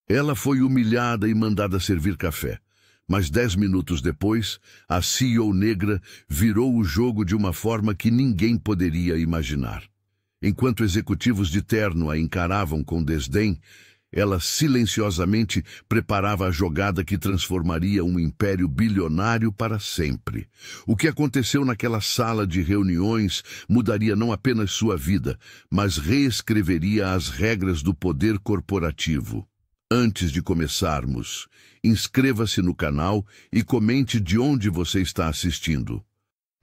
Ela foi humilhada e mandada servir café. Mas 10 minutos depois, a CEO negra virou o jogo de uma forma que ninguém poderia imaginar. Enquanto executivos de terno a encaravam com desdém, ela silenciosamente preparava a jogada que transformaria um império bilionário para sempre. O que aconteceu naquela sala de reuniões mudaria não apenas sua vida, mas reescreveria as regras do poder corporativo. Antes de começarmos, inscreva-se no canal e comente de onde você está assistindo.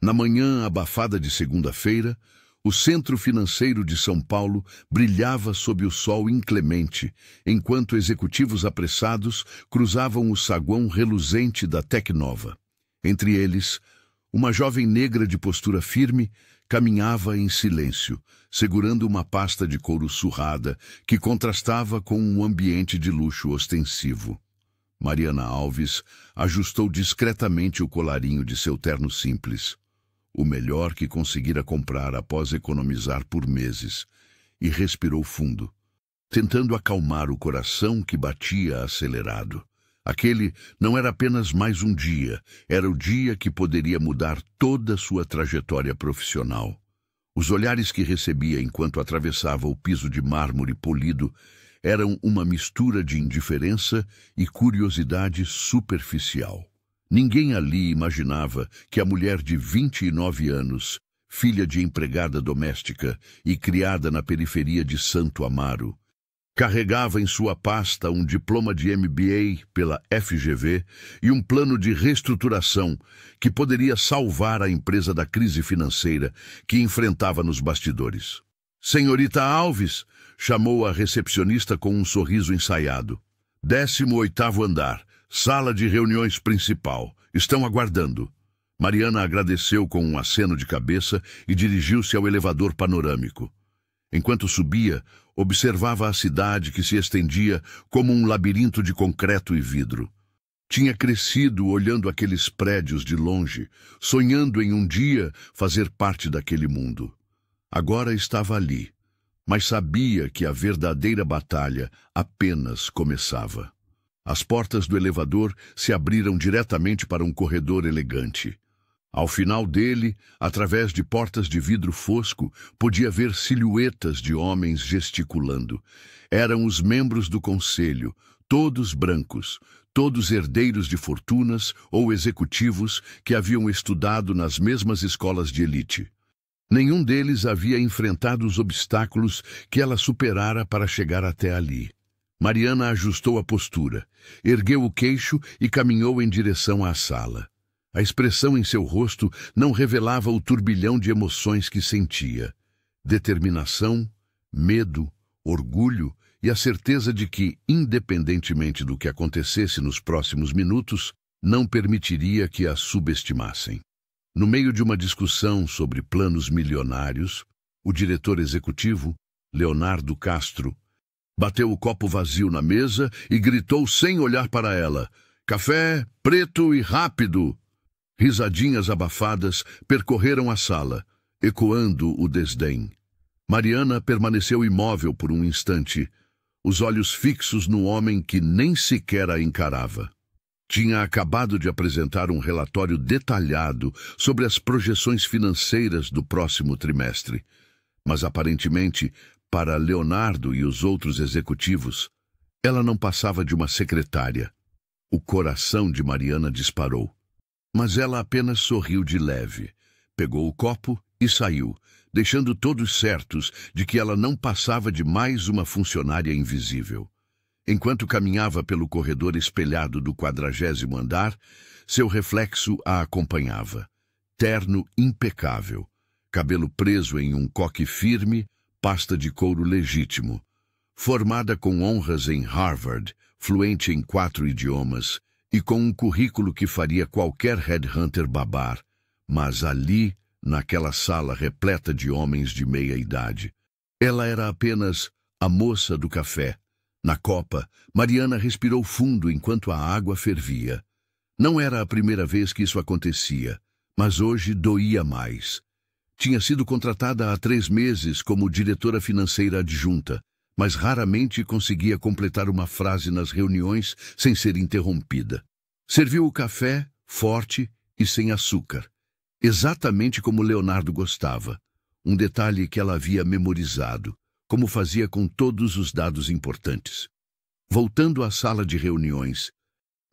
Na manhã abafada de segunda-feira, o Centro Financeiro de São Paulo brilhava sob o sol inclemente, enquanto executivos apressados cruzavam o saguão reluzente da Tecnova. Entre eles, uma jovem negra de postura firme caminhava em silêncio, segurando uma pasta de couro surrada que contrastava com um ambiente de luxo ostensivo. Mariana Alves ajustou discretamente o colarinho de seu terno simples, o melhor que conseguira comprar após economizar por meses, e respirou fundo, tentando acalmar o coração que batia acelerado. Aquele não era apenas mais um dia, era o dia que poderia mudar toda sua trajetória profissional. Os olhares que recebia enquanto atravessava o piso de mármore polido eram uma mistura de indiferença e curiosidade superficial. Ninguém ali imaginava que a mulher de 29 anos, filha de empregada doméstica e criada na periferia de Santo Amaro, carregava em sua pasta um diploma de MBA pela FGV e um plano de reestruturação que poderia salvar a empresa da crise financeira que enfrentava nos bastidores. "Senhorita Alves", chamou a recepcionista com um sorriso ensaiado. "18º andar, sala de reuniões principal. Estão aguardando." Mariana agradeceu com um aceno de cabeça e dirigiu-se ao elevador panorâmico. Enquanto subia, observava a cidade que se estendia como um labirinto de concreto e vidro. Tinha crescido olhando aqueles prédios de longe, sonhando em um dia fazer parte daquele mundo. Agora estava ali, mas sabia que a verdadeira batalha apenas começava. As portas do elevador se abriram diretamente para um corredor elegante. Ao final dele, através de portas de vidro fosco, podia ver silhuetas de homens gesticulando. Eram os membros do conselho, todos brancos, todos herdeiros de fortunas ou executivos que haviam estudado nas mesmas escolas de elite. Nenhum deles havia enfrentado os obstáculos que ela superara para chegar até ali. Mariana ajustou a postura, ergueu o queixo e caminhou em direção à sala. A expressão em seu rosto não revelava o turbilhão de emoções que sentia. Determinação, medo, orgulho e a certeza de que, independentemente do que acontecesse nos próximos minutos, não permitiria que a subestimassem. No meio de uma discussão sobre planos milionários, o diretor executivo, Leonardo Castro, bateu o copo vazio na mesa e gritou sem olhar para ela: "Café, preto e rápido!" Risadinhas abafadas percorreram a sala, ecoando o desdém. Mariana permaneceu imóvel por um instante, os olhos fixos no homem que nem sequer a encarava. Tinha acabado de apresentar um relatório detalhado sobre as projeções financeiras do próximo trimestre, mas aparentemente, para Leonardo e os outros executivos, ela não passava de uma secretária. O coração de Mariana disparou. Mas ela apenas sorriu de leve, pegou o copo e saiu, deixando todos certos de que ela não passava de mais uma funcionária invisível. Enquanto caminhava pelo corredor espelhado do 40º andar, seu reflexo a acompanhava. Terno impecável, cabelo preso em um coque firme, pasta de couro legítimo. Formada com honras em Harvard, fluente em 4 idiomas, e com um currículo que faria qualquer headhunter babar, mas ali, naquela sala repleta de homens de meia idade, ela era apenas a moça do café. Na copa, Mariana respirou fundo enquanto a água fervia. Não era a primeira vez que isso acontecia, mas hoje doía mais. Tinha sido contratada há 3 meses como diretora financeira adjunta, mas raramente conseguia completar uma frase nas reuniões sem ser interrompida. Serviu o café, forte e sem açúcar, exatamente como Leonardo gostava, um detalhe que ela havia memorizado, como fazia com todos os dados importantes. Voltando à sala de reuniões,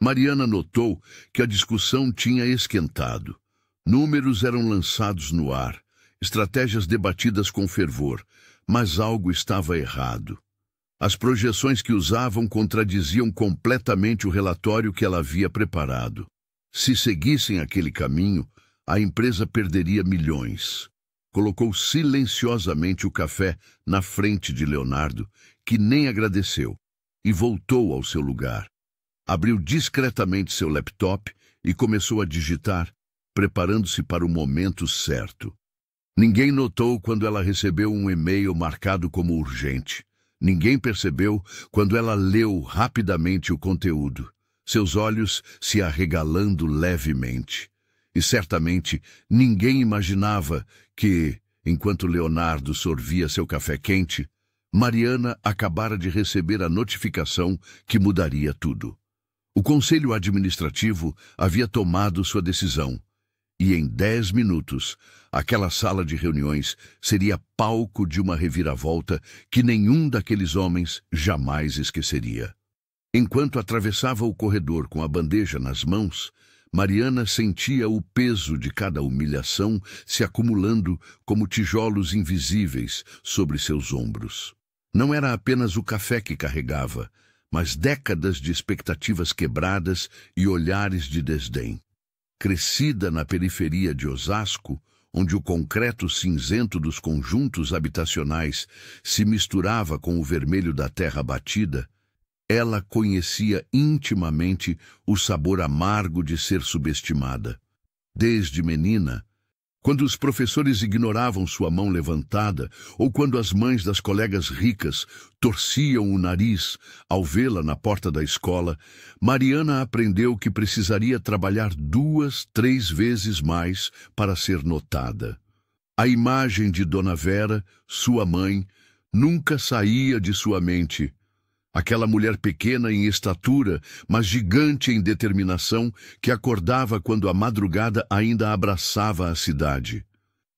Mariana notou que a discussão tinha esquentado. Números eram lançados no ar, estratégias debatidas com fervor, mas algo estava errado. As projeções que usavam contradiziam completamente o relatório que ela havia preparado. Se seguissem aquele caminho, a empresa perderia milhões. Colocou silenciosamente o café na frente de Leonardo, que nem agradeceu, e voltou ao seu lugar. Abriu discretamente seu laptop e começou a digitar, preparando-se para o momento certo. Ninguém notou quando ela recebeu um e-mail marcado como urgente. Ninguém percebeu quando ela leu rapidamente o conteúdo, seus olhos se arregalando levemente. E certamente ninguém imaginava que, enquanto Leonardo sorvia seu café quente, Mariana acabara de receber a notificação que mudaria tudo. O conselho administrativo havia tomado sua decisão, e em 10 minutos, aquela sala de reuniões seria palco de uma reviravolta que nenhum daqueles homens jamais esqueceria. Enquanto atravessava o corredor com a bandeja nas mãos, Mariana sentia o peso de cada humilhação se acumulando como tijolos invisíveis sobre seus ombros. Não era apenas o café que carregava, mas décadas de expectativas quebradas e olhares de desdém. Crescida na periferia de Osasco, onde o concreto cinzento dos conjuntos habitacionais se misturava com o vermelho da terra batida, ela conhecia intimamente o sabor amargo de ser subestimada. Desde menina, quando os professores ignoravam sua mão levantada, ou quando as mães das colegas ricas torciam o nariz ao vê-la na porta da escola, Mariana aprendeu que precisaria trabalhar 2, 3 vezes mais para ser notada. A imagem de Dona Vera, sua mãe, nunca saía de sua mente. Aquela mulher pequena em estatura, mas gigante em determinação, que acordava quando a madrugada ainda abraçava a cidade.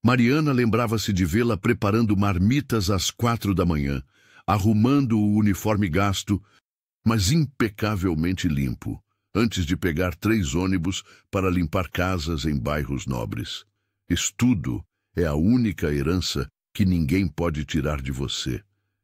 Mariana lembrava-se de vê-la preparando marmitas às 4 da manhã, arrumando o uniforme gasto, mas impecavelmente limpo, antes de pegar 3 ônibus para limpar casas em bairros nobres. Estudo é a única herança que ninguém pode tirar de você,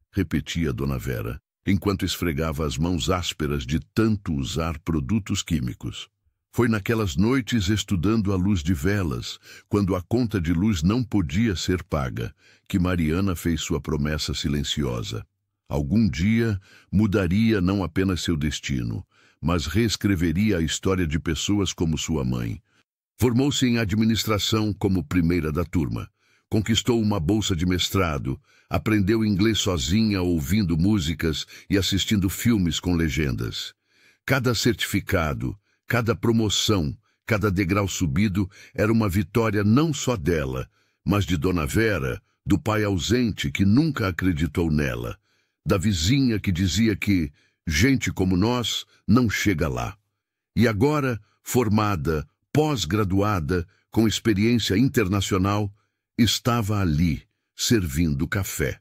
repetia Dona Vera, enquanto esfregava as mãos ásperas de tanto usar produtos químicos. Foi naquelas noites estudando à luz de velas, quando a conta de luz não podia ser paga, que Mariana fez sua promessa silenciosa. Algum dia mudaria não apenas seu destino, mas reescreveria a história de pessoas como sua mãe. Formou-se em administração como primeira da turma. Conquistou uma bolsa de mestrado, aprendeu inglês sozinha ouvindo músicas e assistindo filmes com legendas. Cada certificado, cada promoção, cada degrau subido era uma vitória não só dela, mas de Dona Vera, do pai ausente que nunca acreditou nela, da vizinha que dizia que gente como nós não chega lá. E agora, formada, pós-graduada, com experiência internacional, estava ali, servindo café.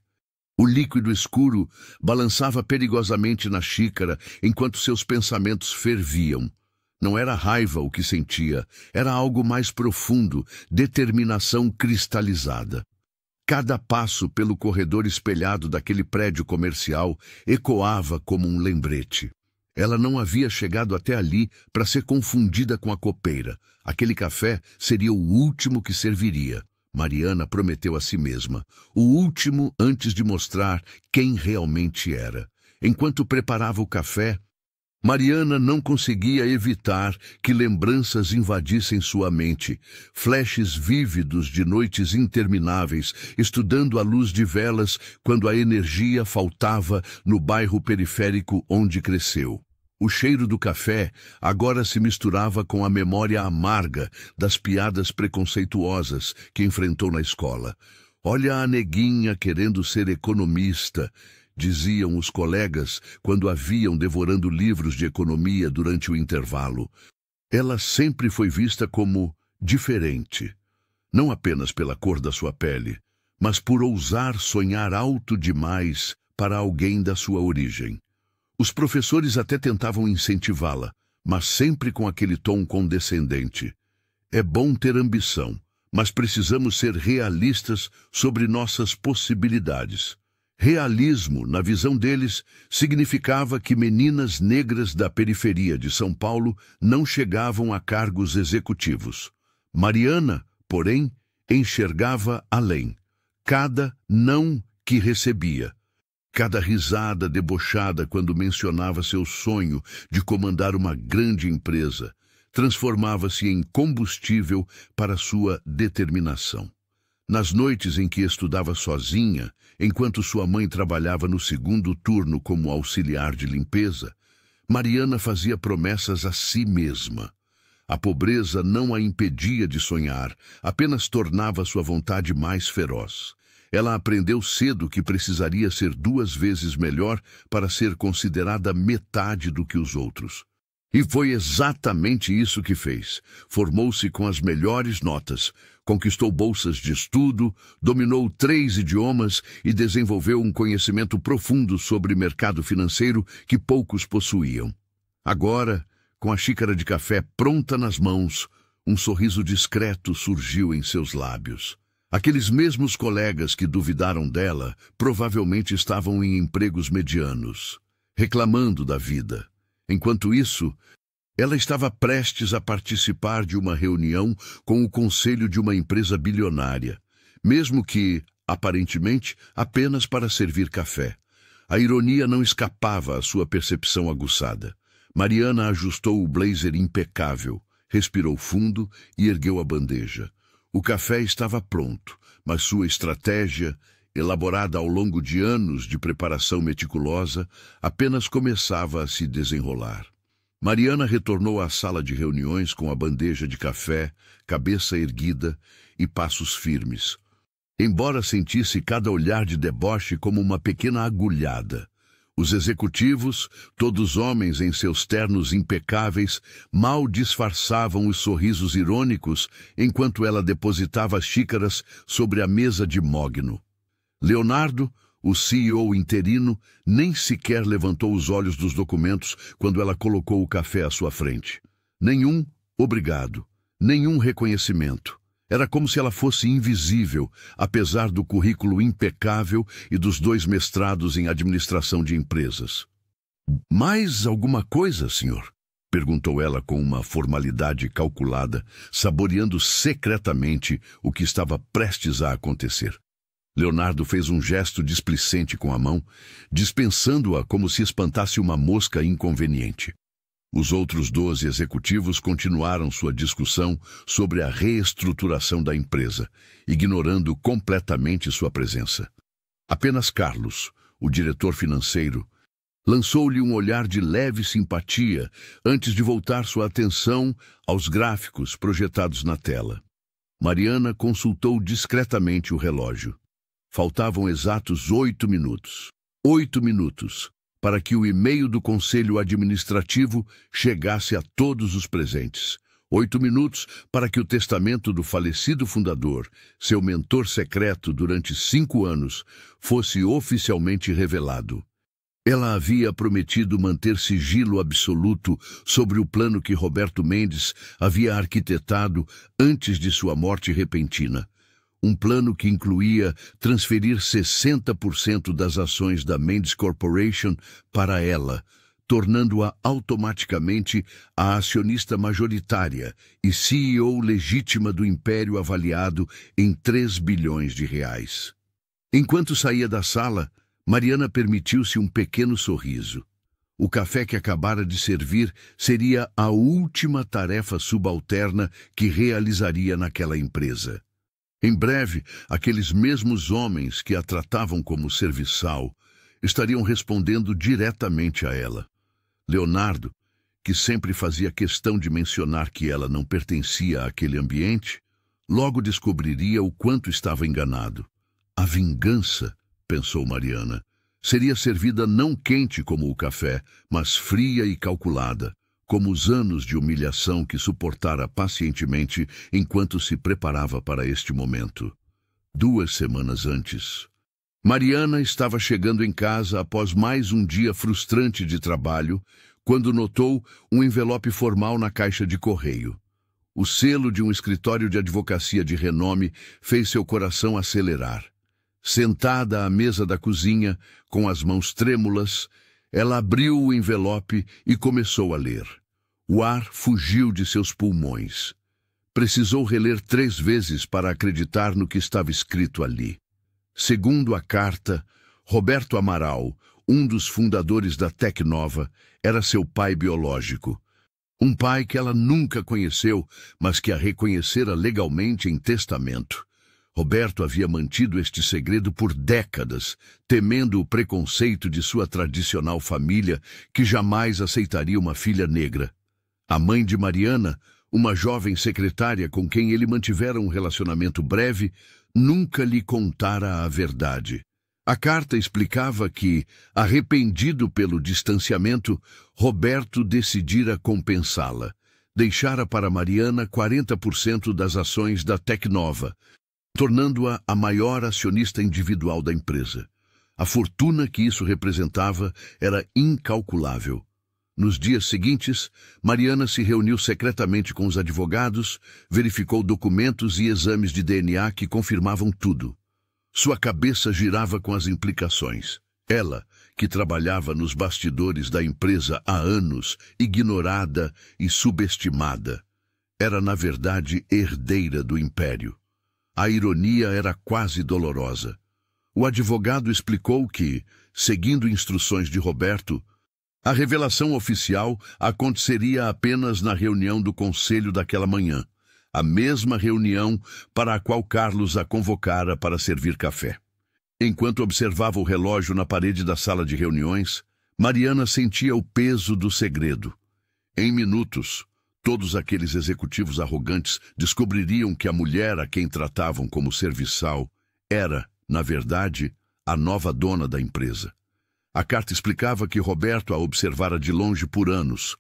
O líquido escuro balançava perigosamente na xícara enquanto seus pensamentos ferviam. Não era raiva o que sentia, era algo mais profundo, determinação cristalizada. Cada passo pelo corredor espelhado daquele prédio comercial ecoava como um lembrete. Ela não havia chegado até ali para ser confundida com a copeira. Aquele café seria o último que serviria. Mariana prometeu a si mesma, o último antes de mostrar quem realmente era. Enquanto preparava o café, Mariana não conseguia evitar que lembranças invadissem sua mente, flashes vívidos de noites intermináveis, estudando à luz de velas quando a energia faltava no bairro periférico onde cresceu. O cheiro do café agora se misturava com a memória amarga das piadas preconceituosas que enfrentou na escola. Olha a neguinha querendo ser economista, diziam os colegas quando a viam devorando livros de economia durante o intervalo. Ela sempre foi vista como diferente, não apenas pela cor da sua pele, mas por ousar sonhar alto demais para alguém da sua origem. Os professores até tentavam incentivá-la, mas sempre com aquele tom condescendente. É bom ter ambição, mas precisamos ser realistas sobre nossas possibilidades. Realismo, na visão deles, significava que meninas negras da periferia de São Paulo não chegavam a cargos executivos. Mariana, porém, enxergava além. Cada não que recebia, cada risada debochada quando mencionava seu sonho de comandar uma grande empresa, transformava-se em combustível para sua determinação. Nas noites em que estudava sozinha, enquanto sua mãe trabalhava no segundo turno como auxiliar de limpeza, Mariana fazia promessas a si mesma. A pobreza não a impedia de sonhar, apenas tornava sua vontade mais feroz. Ela aprendeu cedo que precisaria ser 2 vezes melhor para ser considerada metade do que os outros. E foi exatamente isso que fez. Formou-se com as melhores notas, conquistou bolsas de estudo, dominou 3 idiomas e desenvolveu um conhecimento profundo sobre mercado financeiro que poucos possuíam. Agora, com a xícara de café pronta nas mãos, um sorriso discreto surgiu em seus lábios. Aqueles mesmos colegas que duvidaram dela provavelmente estavam em empregos medianos, reclamando da vida. Enquanto isso, ela estava prestes a participar de uma reunião com o conselho de uma empresa bilionária, mesmo que, aparentemente, apenas para servir café. A ironia não escapava à sua percepção aguçada. Mariana ajustou o blazer impecável, respirou fundo e ergueu a bandeja. O café estava pronto, mas sua estratégia, elaborada ao longo de anos de preparação meticulosa, apenas começava a se desenrolar. Mariana retornou à sala de reuniões com a bandeja de café, cabeça erguida e passos firmes. Embora sentisse cada olhar de deboche como uma pequena agulhada, os executivos, todos homens em seus ternos impecáveis, mal disfarçavam os sorrisos irônicos enquanto ela depositava as xícaras sobre a mesa de mogno. Leonardo, o CEO interino, nem sequer levantou os olhos dos documentos quando ela colocou o café à sua frente. Nenhum obrigado, nenhum reconhecimento. Era como se ela fosse invisível, apesar do currículo impecável e dos 2 mestrados em administração de empresas. Mais alguma coisa, senhor? Perguntou ela com uma formalidade calculada, saboreando secretamente o que estava prestes a acontecer. Leonardo fez um gesto displicente com a mão, dispensando-a como se espantasse uma mosca inconveniente. Os outros 12 executivos continuaram sua discussão sobre a reestruturação da empresa, ignorando completamente sua presença. Apenas Carlos, o diretor financeiro, lançou-lhe um olhar de leve simpatia antes de voltar sua atenção aos gráficos projetados na tela. Mariana consultou discretamente o relógio. Faltavam exatos 8 minutos. 8 minutos para que o e-mail do Conselho Administrativo chegasse a todos os presentes. 8 minutos para que o testamento do falecido fundador, seu mentor secreto durante 5 anos, fosse oficialmente revelado. Ela havia prometido manter sigilo absoluto sobre o plano que Roberto Mendes havia arquitetado antes de sua morte repentina. Um plano que incluía transferir 60% das ações da Mendes Corporation para ela, tornando-a automaticamente a acionista majoritária e CEO legítima do império avaliado em 3 bilhões de reais. Enquanto saía da sala, Mariana permitiu-se um pequeno sorriso. O café que acabara de servir seria a última tarefa subalterna que realizaria naquela empresa. Em breve, aqueles mesmos homens que a tratavam como serviçal estariam respondendo diretamente a ela. Leonardo, que sempre fazia questão de mencionar que ela não pertencia àquele ambiente, logo descobriria o quanto estava enganado. A vingança, pensou Mariana, Seria servida não quente como o café, mas fria e calculada, como os anos de humilhação que suportara pacientemente enquanto se preparava para este momento. 2 semanas antes, Mariana estava chegando em casa após mais um dia frustrante de trabalho, quando notou um envelope formal na caixa de correio. O selo de um escritório de advocacia de renome fez seu coração acelerar. Sentada à mesa da cozinha, com as mãos trêmulas, ela abriu o envelope e começou a ler. O ar fugiu de seus pulmões. Precisou reler 3 vezes para acreditar no que estava escrito ali. Segundo a carta, Roberto Amaral, um dos fundadores da Tecnova, era seu pai biológico. Um pai que ela nunca conheceu, mas que a reconhecera legalmente em testamento. Roberto havia mantido este segredo por décadas, temendo o preconceito de sua tradicional família, que jamais aceitaria uma filha negra. A mãe de Mariana, uma jovem secretária com quem ele mantivera um relacionamento breve, nunca lhe contara a verdade. A carta explicava que, arrependido pelo distanciamento, Roberto decidira compensá-la. Deixara para Mariana 40% das ações da Tecnova, tornando-a a maior acionista individual da empresa. A fortuna que isso representava era incalculável. Nos dias seguintes, Mariana se reuniu secretamente com os advogados, verificou documentos e exames de DNA que confirmavam tudo. Sua cabeça girava com as implicações. Ela, que trabalhava nos bastidores da empresa há anos, ignorada e subestimada, era, na verdade, herdeira do império. A ironia era quase dolorosa. O advogado explicou que, seguindo instruções de Roberto, a revelação oficial aconteceria apenas na reunião do conselho daquela manhã, a mesma reunião para a qual Carlos a convocara para servir café. Enquanto observava o relógio na parede da sala de reuniões, Mariana sentia o peso do segredo. Em minutos, todos aqueles executivos arrogantes descobririam que a mulher a quem tratavam como serviçal era, na verdade, a nova dona da empresa. A carta explicava que Roberto a observara de longe por anos,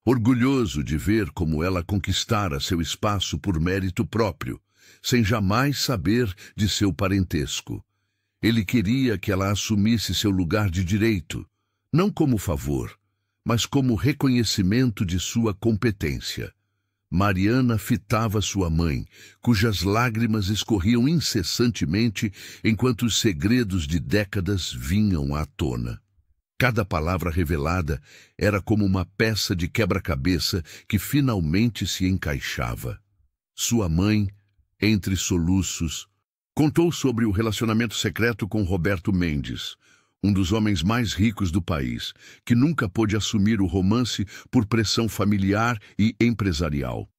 orgulhoso de ver como ela conquistara seu espaço por mérito próprio, sem jamais saber de seu parentesco. Ele queria que ela assumisse seu lugar de direito, não como favor, mas como reconhecimento de sua competência. Mariana fitava sua mãe, cujas lágrimas escorriam incessantemente enquanto os segredos de décadas vinham à tona. Cada palavra revelada era como uma peça de quebra-cabeça que finalmente se encaixava. Sua mãe, entre soluços, contou sobre o relacionamento secreto com Roberto Mendes, um dos homens mais ricos do país, que nunca pôde assumir o romance por pressão familiar e empresarial.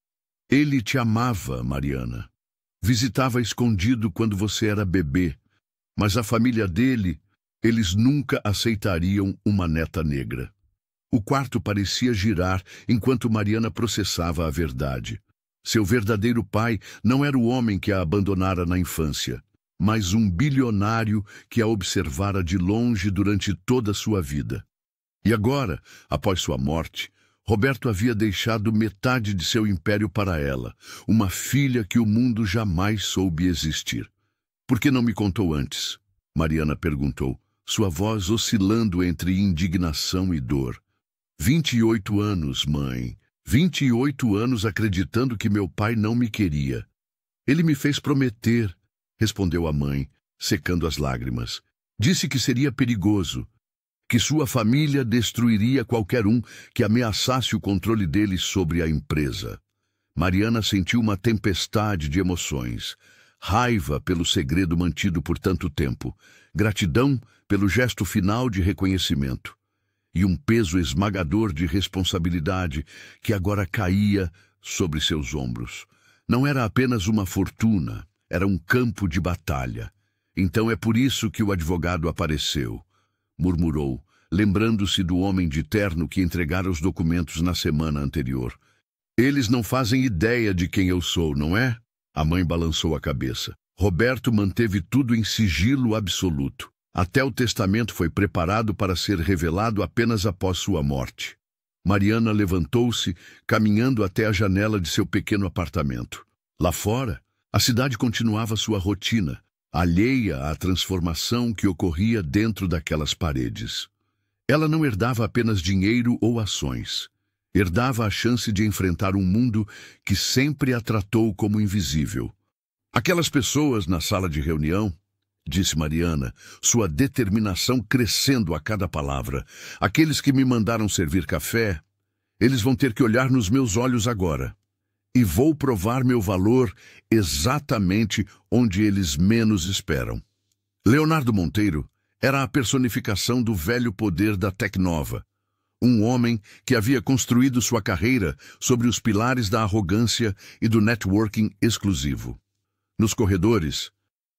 Ele te amava, Mariana. Visitava escondido quando você era bebê, mas a família dele, eles nunca aceitariam uma neta negra. O quarto parecia girar enquanto Mariana processava a verdade. Seu verdadeiro pai não era o homem que a abandonara na infância, mas um bilionário que a observara de longe durante toda a sua vida. E agora, após sua morte, Roberto havia deixado metade de seu império para ela, uma filha que o mundo jamais soube existir. Por que não me contou antes? Mariana perguntou, sua voz oscilando entre indignação e dor. 28 anos, mãe. 28 anos acreditando que meu pai não me queria. Ele me fez prometer, respondeu a mãe, secando as lágrimas. Disse que seria perigoso, que sua família destruiria qualquer um que ameaçasse o controle dele sobre a empresa. Mariana sentiu uma tempestade de emoções. Raiva pelo segredo mantido por tanto tempo, gratidão pelo gesto final de reconhecimento, e um peso esmagador de responsabilidade que agora caía sobre seus ombros. Não era apenas uma fortuna, era um campo de batalha. Então é por isso que o advogado apareceu, murmurou, lembrando-se do homem de terno que entregara os documentos na semana anterior. Eles não fazem ideia de quem eu sou, não é? A mãe balançou a cabeça. Roberto manteve tudo em sigilo absoluto. Até o testamento foi preparado para ser revelado apenas após sua morte. Mariana levantou-se, caminhando até a janela de seu pequeno apartamento. Lá fora, a cidade continuava sua rotina, alheia à transformação que ocorria dentro daquelas paredes. Ela não herdava apenas dinheiro ou ações. Herdava a chance de enfrentar um mundo que sempre a tratou como invisível. Aquelas pessoas na sala de reunião, disse Mariana, sua determinação crescendo a cada palavra. Aqueles que me mandaram servir café, eles vão ter que olhar nos meus olhos agora. E vou provar meu valor exatamente onde eles menos esperam. Leonardo Monteiro era a personificação do velho poder da Tecnova. Um homem que havia construído sua carreira sobre os pilares da arrogância e do networking exclusivo. Nos corredores,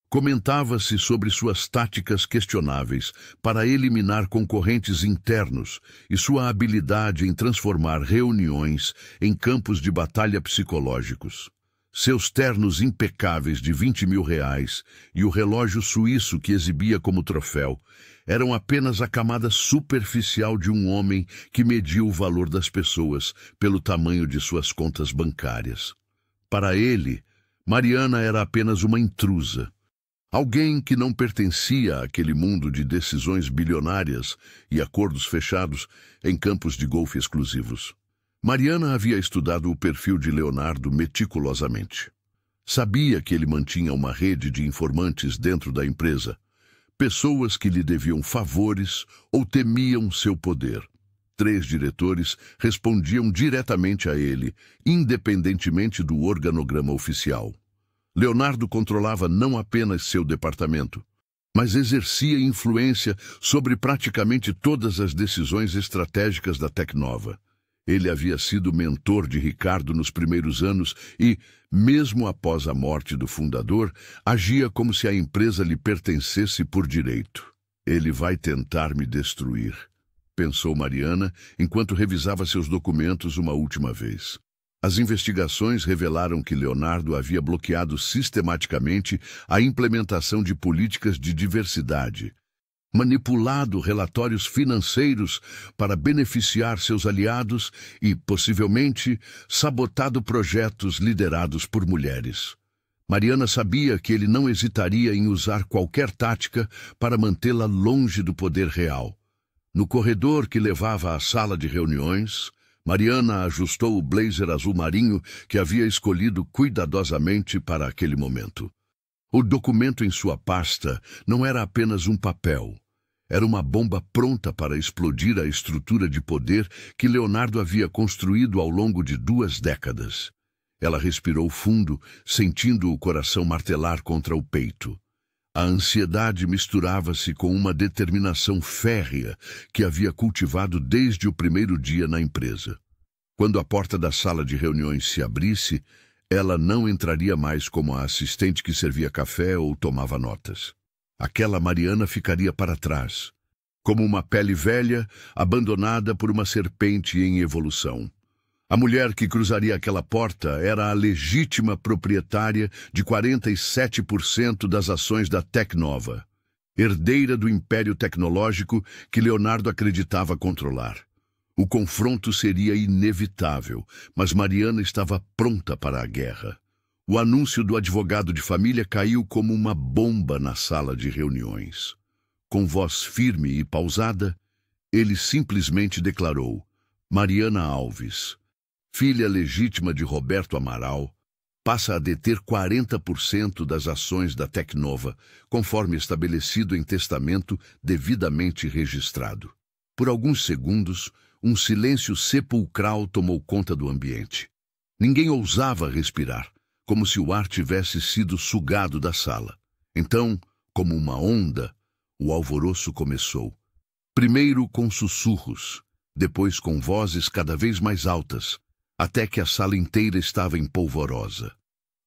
comentava-se sobre suas táticas questionáveis para eliminar concorrentes internos e sua habilidade em transformar reuniões em campos de batalha psicológicos. Seus ternos impecáveis de R$ 20.000 e o relógio suíço que exibia como troféu eram apenas a camada superficial de um homem que media o valor das pessoas pelo tamanho de suas contas bancárias. Para ele, Mariana era apenas uma intrusa. Alguém que não pertencia àquele mundo de decisões bilionárias e acordos fechados em campos de golfe exclusivos. Mariana havia estudado o perfil de Leonardo meticulosamente. Sabia que ele mantinha uma rede de informantes dentro da empresa, pessoas que lhe deviam favores ou temiam seu poder. 3 diretores respondiam diretamente a ele, independentemente do organograma oficial. Leonardo controlava não apenas seu departamento, mas exercia influência sobre praticamente todas as decisões estratégicas da Tecnova. Ele havia sido mentor de Ricardo nos primeiros anos e, mesmo após a morte do fundador, agia como se a empresa lhe pertencesse por direito. Ele vai tentar me destruir, pensou Mariana enquanto revisava seus documentos uma última vez. As investigações revelaram que Leonardo havia bloqueado sistematicamente a implementação de políticas de diversidade, manipulado relatórios financeiros para beneficiar seus aliados e, possivelmente, sabotado projetos liderados por mulheres. Mariana sabia que ele não hesitaria em usar qualquer tática para mantê-la longe do poder real. No corredor que levava à sala de reuniões, Mariana ajustou o blazer azul marinho que havia escolhido cuidadosamente para aquele momento. O documento em sua pasta não era apenas um papel. Era uma bomba pronta para explodir a estrutura de poder que Leonardo havia construído ao longo de 2 décadas. Ela respirou fundo, sentindo o coração martelar contra o peito. A ansiedade misturava-se com uma determinação férrea que havia cultivado desde o primeiro dia na empresa. Quando a porta da sala de reuniões se abrisse, ela não entraria mais como a assistente que servia café ou tomava notas. Aquela Mariana ficaria para trás, como uma pele velha abandonada por uma serpente em evolução. A mulher que cruzaria aquela porta era a legítima proprietária de 47% das ações da Tecnova, herdeira do império tecnológico que Leonardo acreditava controlar. O confronto seria inevitável, mas Mariana estava pronta para a guerra. O anúncio do advogado de família caiu como uma bomba na sala de reuniões. Com voz firme e pausada, ele simplesmente declarou: Mariana Alves, filha legítima de Roberto Amaral, passa a deter 40% das ações da Tecnova, conforme estabelecido em testamento devidamente registrado. Por alguns segundos, um silêncio sepulcral tomou conta do ambiente. Ninguém ousava respirar, como se o ar tivesse sido sugado da sala. Então, como uma onda, o alvoroço começou. Primeiro com sussurros, depois com vozes cada vez mais altas, até que a sala inteira estava em polvorosa.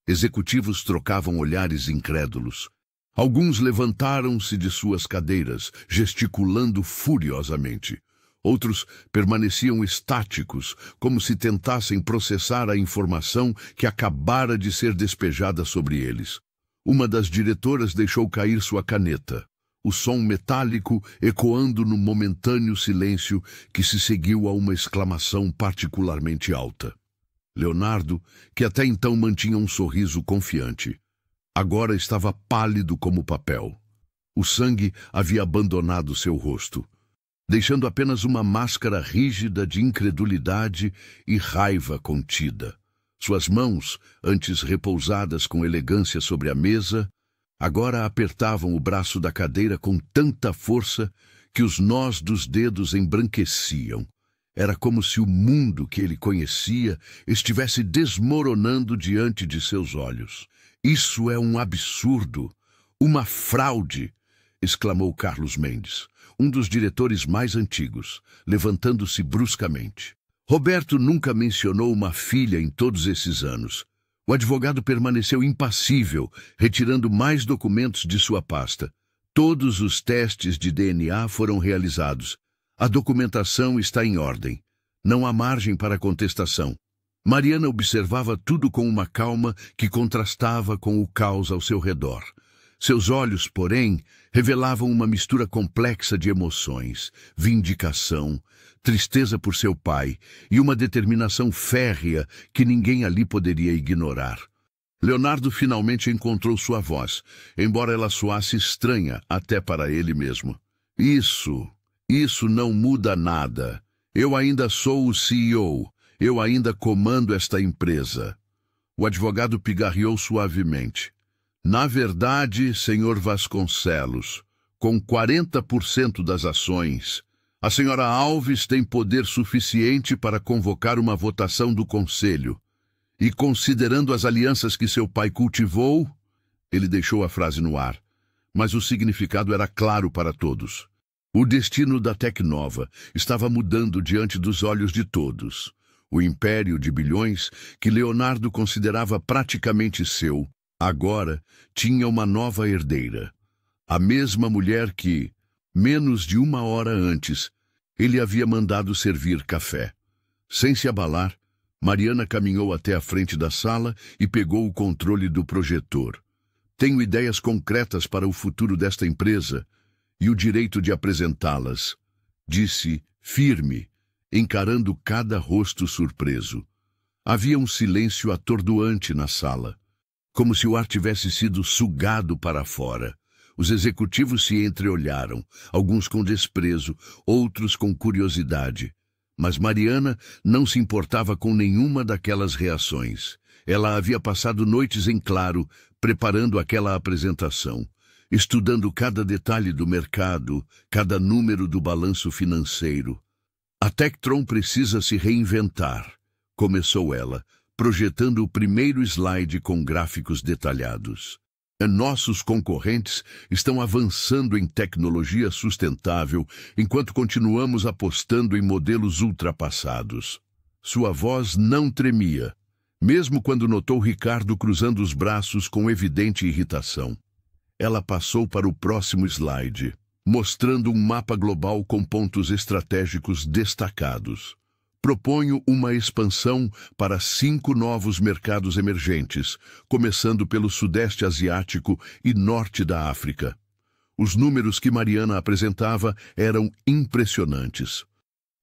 Executivos trocavam olhares incrédulos. Alguns levantaram-se de suas cadeiras, gesticulando furiosamente. Outros permaneciam estáticos, como se tentassem processar a informação que acabara de ser despejada sobre eles. Uma das diretoras deixou cair sua caneta. o som metálico ecoando no momentâneo silêncio que se seguiu a uma exclamação particularmente alta. Leonardo, que até então mantinha um sorriso confiante, agora estava pálido como papel. O sangue havia abandonado seu rosto, deixando apenas uma máscara rígida de incredulidade e raiva contida. Suas mãos, antes repousadas com elegância sobre a mesa, agora apertavam o braço da cadeira com tanta força que os nós dos dedos embranqueciam. Era como se o mundo que ele conhecia estivesse desmoronando diante de seus olhos. "Isso é um absurdo, uma fraude!" exclamou Carlos Mendes, um dos diretores mais antigos, levantando-se bruscamente. Roberto nunca mencionou uma filha em todos esses anos. O advogado permaneceu impassível, retirando mais documentos de sua pasta. Todos os testes de DNA foram realizados. A documentação está em ordem. Não há margem para contestação. Mariana observava tudo com uma calma que contrastava com o caos ao seu redor. Seus olhos, porém, revelavam uma mistura complexa de emoções, vindicação, tristeza por seu pai e uma determinação férrea que ninguém ali poderia ignorar. Leonardo finalmente encontrou sua voz, embora ela soasse estranha até para ele mesmo. Isso não muda nada. Eu ainda sou o CEO. Eu ainda comando esta empresa." O advogado pigarreou suavemente. "Na verdade, senhor Vasconcelos, com 40% das ações, a senhora Alves tem poder suficiente para convocar uma votação do Conselho. E considerando as alianças que seu pai cultivou..." Ele deixou a frase no ar, mas o significado era claro para todos. O destino da Tecnova estava mudando diante dos olhos de todos. O império de bilhões, que Leonardo considerava praticamente seu, agora tinha uma nova herdeira. A mesma mulher que, menos de uma hora antes, ele havia mandado servir café. Sem se abalar, Mariana caminhou até a frente da sala e pegou o controle do projetor. "Tenho ideias concretas para o futuro desta empresa e o direito de apresentá-las", disse, firme, encarando cada rosto surpreso. Havia um silêncio atordoante na sala, como se o ar tivesse sido sugado para fora. Os executivos se entreolharam, alguns com desprezo, outros com curiosidade. Mas Mariana não se importava com nenhuma daquelas reações. Ela havia passado noites em claro, preparando aquela apresentação, estudando cada detalhe do mercado, cada número do balanço financeiro. "A Tectron precisa se reinventar", começou ela, projetando o primeiro slide com gráficos detalhados. "Nossos concorrentes estão avançando em tecnologia sustentável, enquanto continuamos apostando em modelos ultrapassados." Sua voz não tremia, mesmo quando notou Ricardo cruzando os braços com evidente irritação. Ela passou para o próximo slide, mostrando um mapa global com pontos estratégicos destacados. "Proponho uma expansão para 5 novos mercados emergentes, começando pelo Sudeste Asiático e Norte da África." Os números que Mariana apresentava eram impressionantes.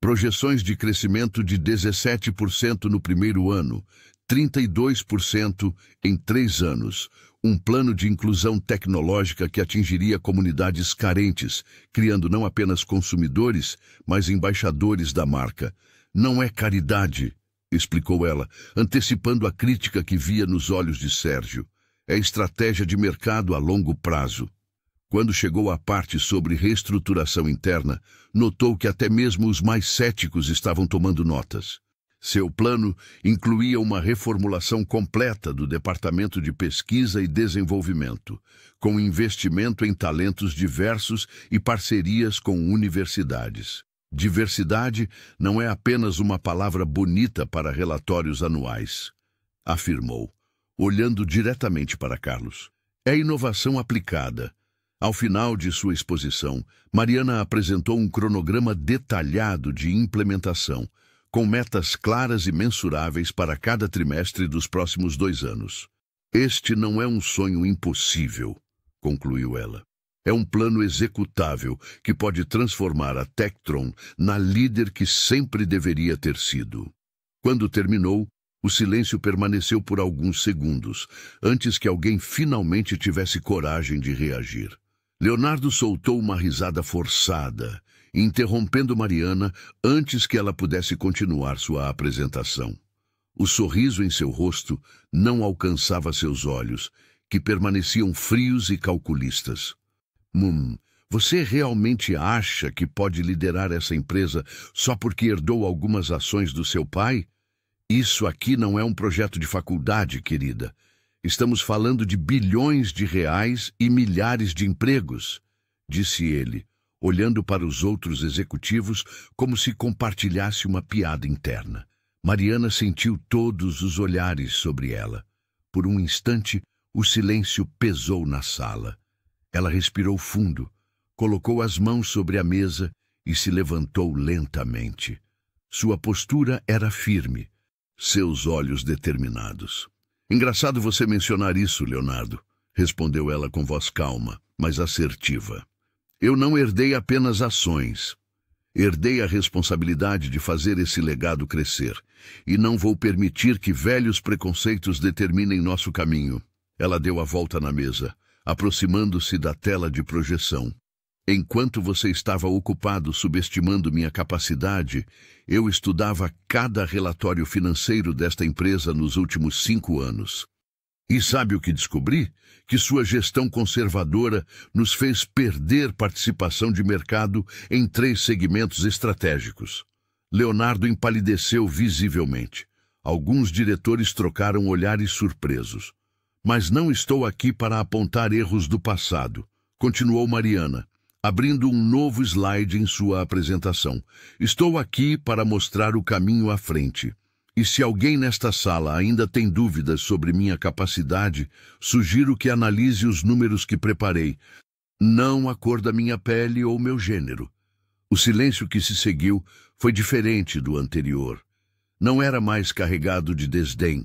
Projeções de crescimento de 17% no primeiro ano, 32% em 3 anos, um plano de inclusão tecnológica que atingiria comunidades carentes, criando não apenas consumidores, mas embaixadores da marca. "Não é caridade", explicou ela, antecipando a crítica que via nos olhos de Sérgio. "É estratégia de mercado a longo prazo." Quando chegou à parte sobre reestruturação interna, notou que até mesmo os mais céticos estavam tomando notas. Seu plano incluía uma reformulação completa do Departamento de Pesquisa e Desenvolvimento, com investimento em talentos diversos e parcerias com universidades. Diversidade não é apenas uma palavra bonita para relatórios anuais, afirmou, olhando diretamente para Carlos. É inovação aplicada. Ao final de sua exposição, Mariana apresentou um cronograma detalhado de implementação, com metas claras e mensuráveis para cada trimestre dos próximos 2 anos. Este não é um sonho impossível, concluiu ela. É um plano executável que pode transformar a Tectron na líder que sempre deveria ter sido. Quando terminou, o silêncio permaneceu por alguns segundos, antes que alguém finalmente tivesse coragem de reagir. Leonardo soltou uma risada forçada, interrompendo Mariana antes que ela pudesse continuar sua apresentação. O sorriso em seu rosto não alcançava seus olhos, que permaneciam frios e calculistas. Você realmente acha que pode liderar essa empresa só porque herdou algumas ações do seu pai? Isso aqui não é um projeto de faculdade, querida. Estamos falando de bilhões de reais e milhares de empregos, disse ele, olhando para os outros executivos como se compartilhasse uma piada interna. Mariana sentiu todos os olhares sobre ela. Por um instante, o silêncio pesou na sala. Ela respirou fundo, colocou as mãos sobre a mesa e se levantou lentamente. Sua postura era firme, seus olhos determinados. Engraçado você mencionar isso, Leonardo, respondeu ela com voz calma, mas assertiva. Eu não herdei apenas ações. Herdei a responsabilidade de fazer esse legado crescer, e não vou permitir que velhos preconceitos determinem nosso caminho. Ela deu a volta na mesa, aproximando-se da tela de projeção. Enquanto você estava ocupado subestimando minha capacidade, eu estudava cada relatório financeiro desta empresa nos últimos 5 anos. E sabe o que descobri? Que sua gestão conservadora nos fez perder participação de mercado em 3 segmentos estratégicos. Leonardo empalideceu visivelmente. Alguns diretores trocaram olhares surpresos. Mas não estou aqui para apontar erros do passado, continuou Mariana, abrindo um novo slide em sua apresentação. Estou aqui para mostrar o caminho à frente. E se alguém nesta sala ainda tem dúvidas sobre minha capacidade, sugiro que analise os números que preparei, não a cor da minha pele ou meu gênero. O silêncio que se seguiu foi diferente do anterior. Não era mais carregado de desdém,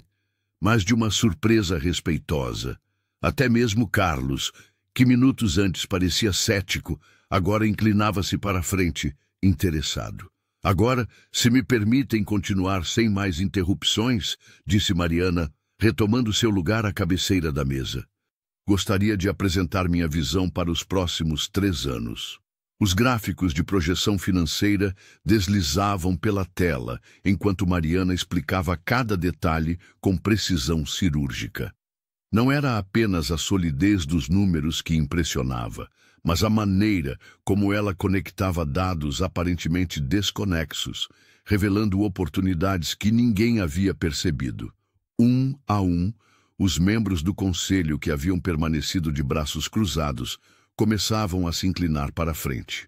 mas de uma surpresa respeitosa. Até mesmo Carlos, que minutos antes parecia cético, agora inclinava-se para a frente, interessado. Agora, se me permitem continuar sem mais interrupções, disse Mariana, retomando seu lugar à cabeceira da mesa. Gostaria de apresentar minha visão para os próximos 3 anos. Os gráficos de projeção financeira deslizavam pela tela, enquanto Mariana explicava cada detalhe com precisão cirúrgica. Não era apenas a solidez dos números que impressionava, mas a maneira como ela conectava dados aparentemente desconexos, revelando oportunidades que ninguém havia percebido. Um a um, os membros do conselho que haviam permanecido de braços cruzados começavam a se inclinar para a frente,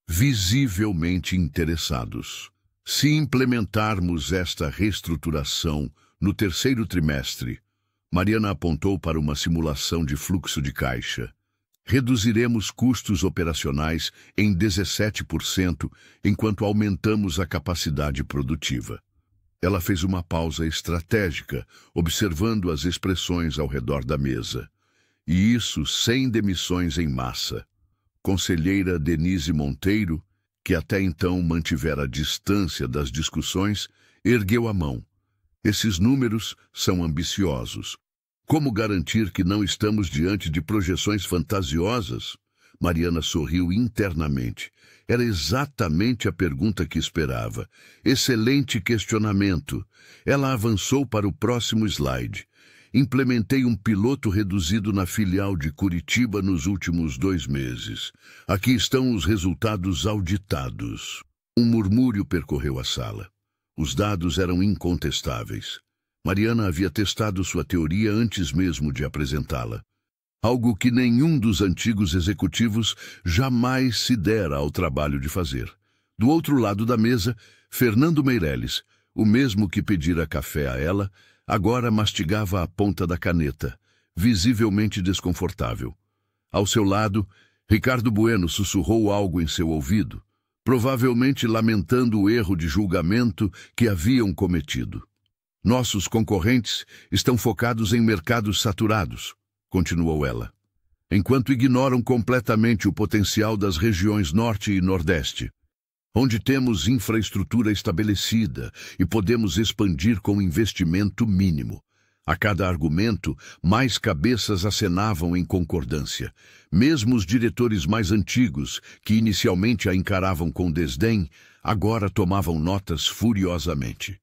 visivelmente interessados. Se implementarmos esta reestruturação no 3º trimestre, Mariana apontou para uma simulação de fluxo de caixa. Reduziremos custos operacionais em 17% enquanto aumentamos a capacidade produtiva. Ela fez uma pausa estratégica, observando as expressões ao redor da mesa. E isso sem demissões em massa. Conselheira Denise Monteiro, que até então mantivera a distância das discussões, ergueu a mão. Esses números são ambiciosos. Como garantir que não estamos diante de projeções fantasiosas? Mariana sorriu internamente. Era exatamente a pergunta que esperava. Excelente questionamento. Ela avançou para o próximo slide. Implementei um piloto reduzido na filial de Curitiba nos últimos 2 meses. Aqui estão os resultados auditados. Um murmúrio percorreu a sala. Os dados eram incontestáveis. Mariana havia testado sua teoria antes mesmo de apresentá-la. Algo que nenhum dos antigos executivos jamais se dera ao trabalho de fazer. Do outro lado da mesa, Fernando Meirelles, o mesmo que pedira café a ela, agora mastigava a ponta da caneta, visivelmente desconfortável. Ao seu lado, Ricardo Bueno sussurrou algo em seu ouvido, provavelmente lamentando o erro de julgamento que haviam cometido. Nossos concorrentes estão focados em mercados saturados, continuou ela. enquanto ignoram completamente o potencial das regiões Norte e Nordeste, onde temos infraestrutura estabelecida e podemos expandir com investimento mínimo. A cada argumento, mais cabeças acenavam em concordância. Mesmo os diretores mais antigos, que inicialmente a encaravam com desdém, agora tomavam notas furiosamente.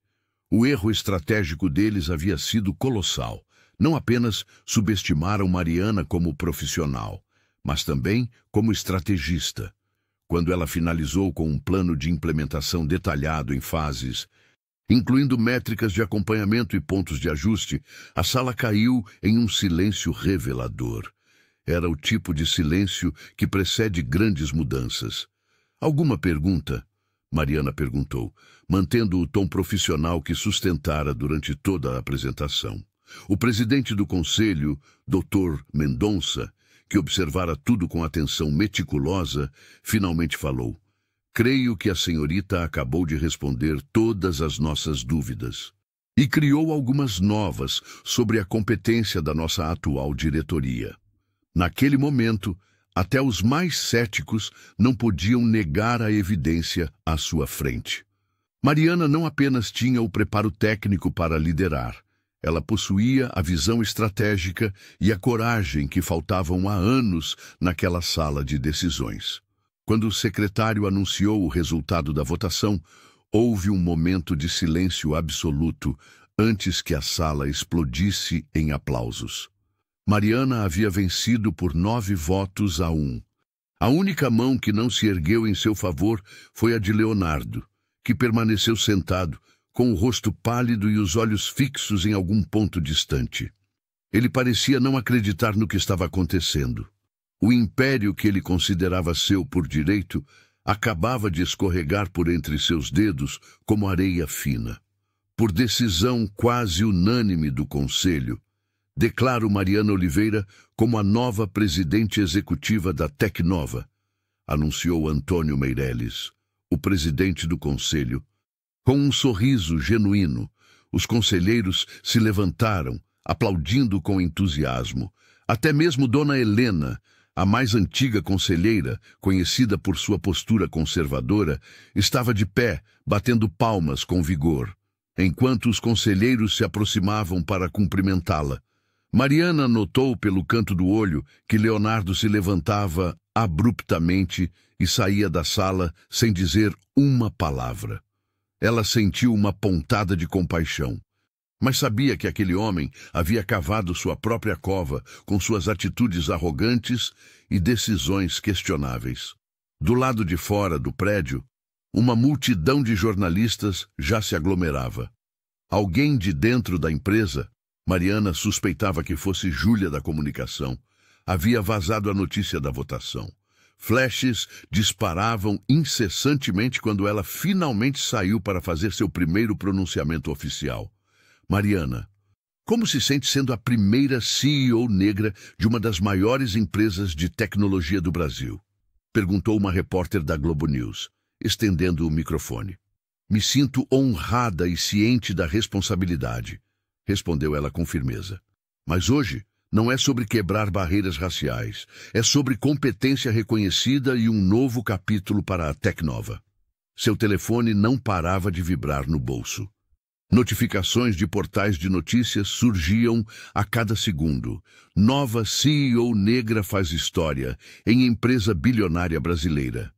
O erro estratégico deles havia sido colossal. Não apenas subestimaram Mariana como profissional, mas também como estrategista. Quando ela finalizou com um plano de implementação detalhado em fases, incluindo métricas de acompanhamento e pontos de ajuste, a sala caiu em um silêncio revelador. Era o tipo de silêncio que precede grandes mudanças. "Alguma pergunta?" Mariana perguntou, mantendo o tom profissional que sustentara durante toda a apresentação. O presidente do conselho, Dr. Mendonça, que observara tudo com atenção meticulosa, finalmente falou: "Creio que a senhorita acabou de responder todas as nossas dúvidas e criou algumas novas sobre a competência da nossa atual diretoria." Naquele momento, até os mais céticos não podiam negar a evidência à sua frente. Mariana não apenas tinha o preparo técnico para liderar, ela possuía a visão estratégica e a coragem que faltavam há anos naquela sala de decisões. Quando o secretário anunciou o resultado da votação, houve um momento de silêncio absoluto antes que a sala explodisse em aplausos. Mariana havia vencido por 9 votos a 1. A única mão que não se ergueu em seu favor foi a de Leonardo, que permaneceu sentado, com o rosto pálido e os olhos fixos em algum ponto distante. Ele parecia não acreditar no que estava acontecendo. O império que ele considerava seu por direito acabava de escorregar por entre seus dedos como areia fina. Por decisão quase unânime do Conselho, declaro Mariana Oliveira como a nova presidente executiva da Tecnova, anunciou Antônio Meireles, o presidente do Conselho. Com um sorriso genuíno, os conselheiros se levantaram, aplaudindo com entusiasmo. Até mesmo Dona Helena, a mais antiga conselheira, conhecida por sua postura conservadora, estava de pé, batendo palmas com vigor, enquanto os conselheiros se aproximavam para cumprimentá-la. Mariana notou pelo canto do olho que Leonardo se levantava abruptamente e saía da sala sem dizer uma palavra. Ela sentiu uma pontada de compaixão, mas sabia que aquele homem havia cavado sua própria cova com suas atitudes arrogantes e decisões questionáveis. Do lado de fora do prédio, uma multidão de jornalistas já se aglomerava. Alguém de dentro da empresa, Mariana suspeitava que fosse Júlia da comunicação, havia vazado a notícia da votação. Flashes disparavam incessantemente quando ela finalmente saiu para fazer seu primeiro pronunciamento oficial. Mariana, como se sente sendo a primeira CEO negra de uma das maiores empresas de tecnologia do Brasil? Perguntou uma repórter da Globo News, estendendo o microfone. Me sinto honrada e ciente da responsabilidade, respondeu ela com firmeza. Mas hoje não é sobre quebrar barreiras raciais, é sobre competência reconhecida e um novo capítulo para a Tecnova. Seu telefone não parava de vibrar no bolso. Notificações de portais de notícias surgiam a cada segundo. Nova CEO negra faz história em empresa bilionária brasileira.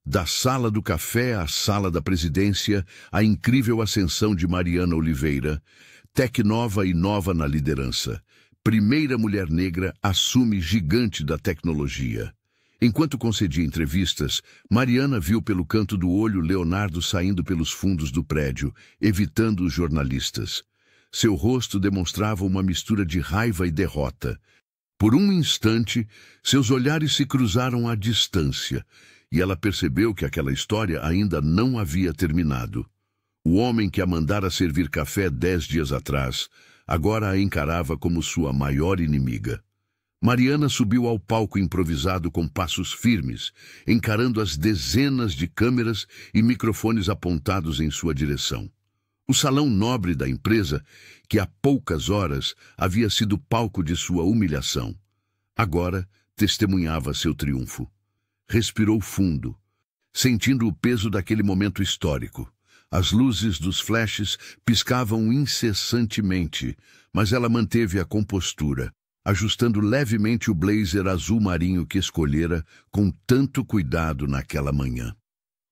Da sala do café à sala da presidência, a incrível ascensão de Mariana Oliveira, Tecnova inova na liderança. Primeira mulher negra assume gigante da tecnologia. Enquanto concedia entrevistas, Mariana viu pelo canto do olho Leonardo saindo pelos fundos do prédio, evitando os jornalistas. Seu rosto demonstrava uma mistura de raiva e derrota. Por um instante, seus olhares se cruzaram à distância, e ela percebeu que aquela história ainda não havia terminado. O homem que a mandara servir café 10 dias atrás, agora a encarava como sua maior inimiga. Mariana subiu ao palco improvisado com passos firmes, encarando as dezenas de câmeras e microfones apontados em sua direção. O salão nobre da empresa, que há poucas horas havia sido palco de sua humilhação, agora testemunhava seu triunfo. Respirou fundo, sentindo o peso daquele momento histórico. As luzes dos flashes piscavam incessantemente, mas ela manteve a compostura, ajustando levemente o blazer azul marinho que escolhera com tanto cuidado naquela manhã.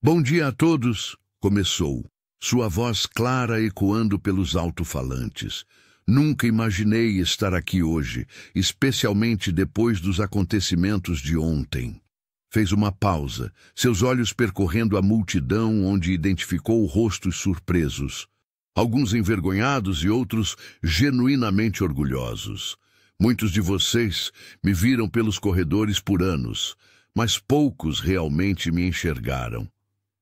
"Bom dia a todos", começou, sua voz clara ecoando pelos alto-falantes. "Nunca imaginei estar aqui hoje, especialmente depois dos acontecimentos de ontem." Fez uma pausa, seus olhos percorrendo a multidão, onde identificou rostos surpresos. Alguns envergonhados e outros genuinamente orgulhosos. "Muitos de vocês me viram pelos corredores por anos, mas poucos realmente me enxergaram."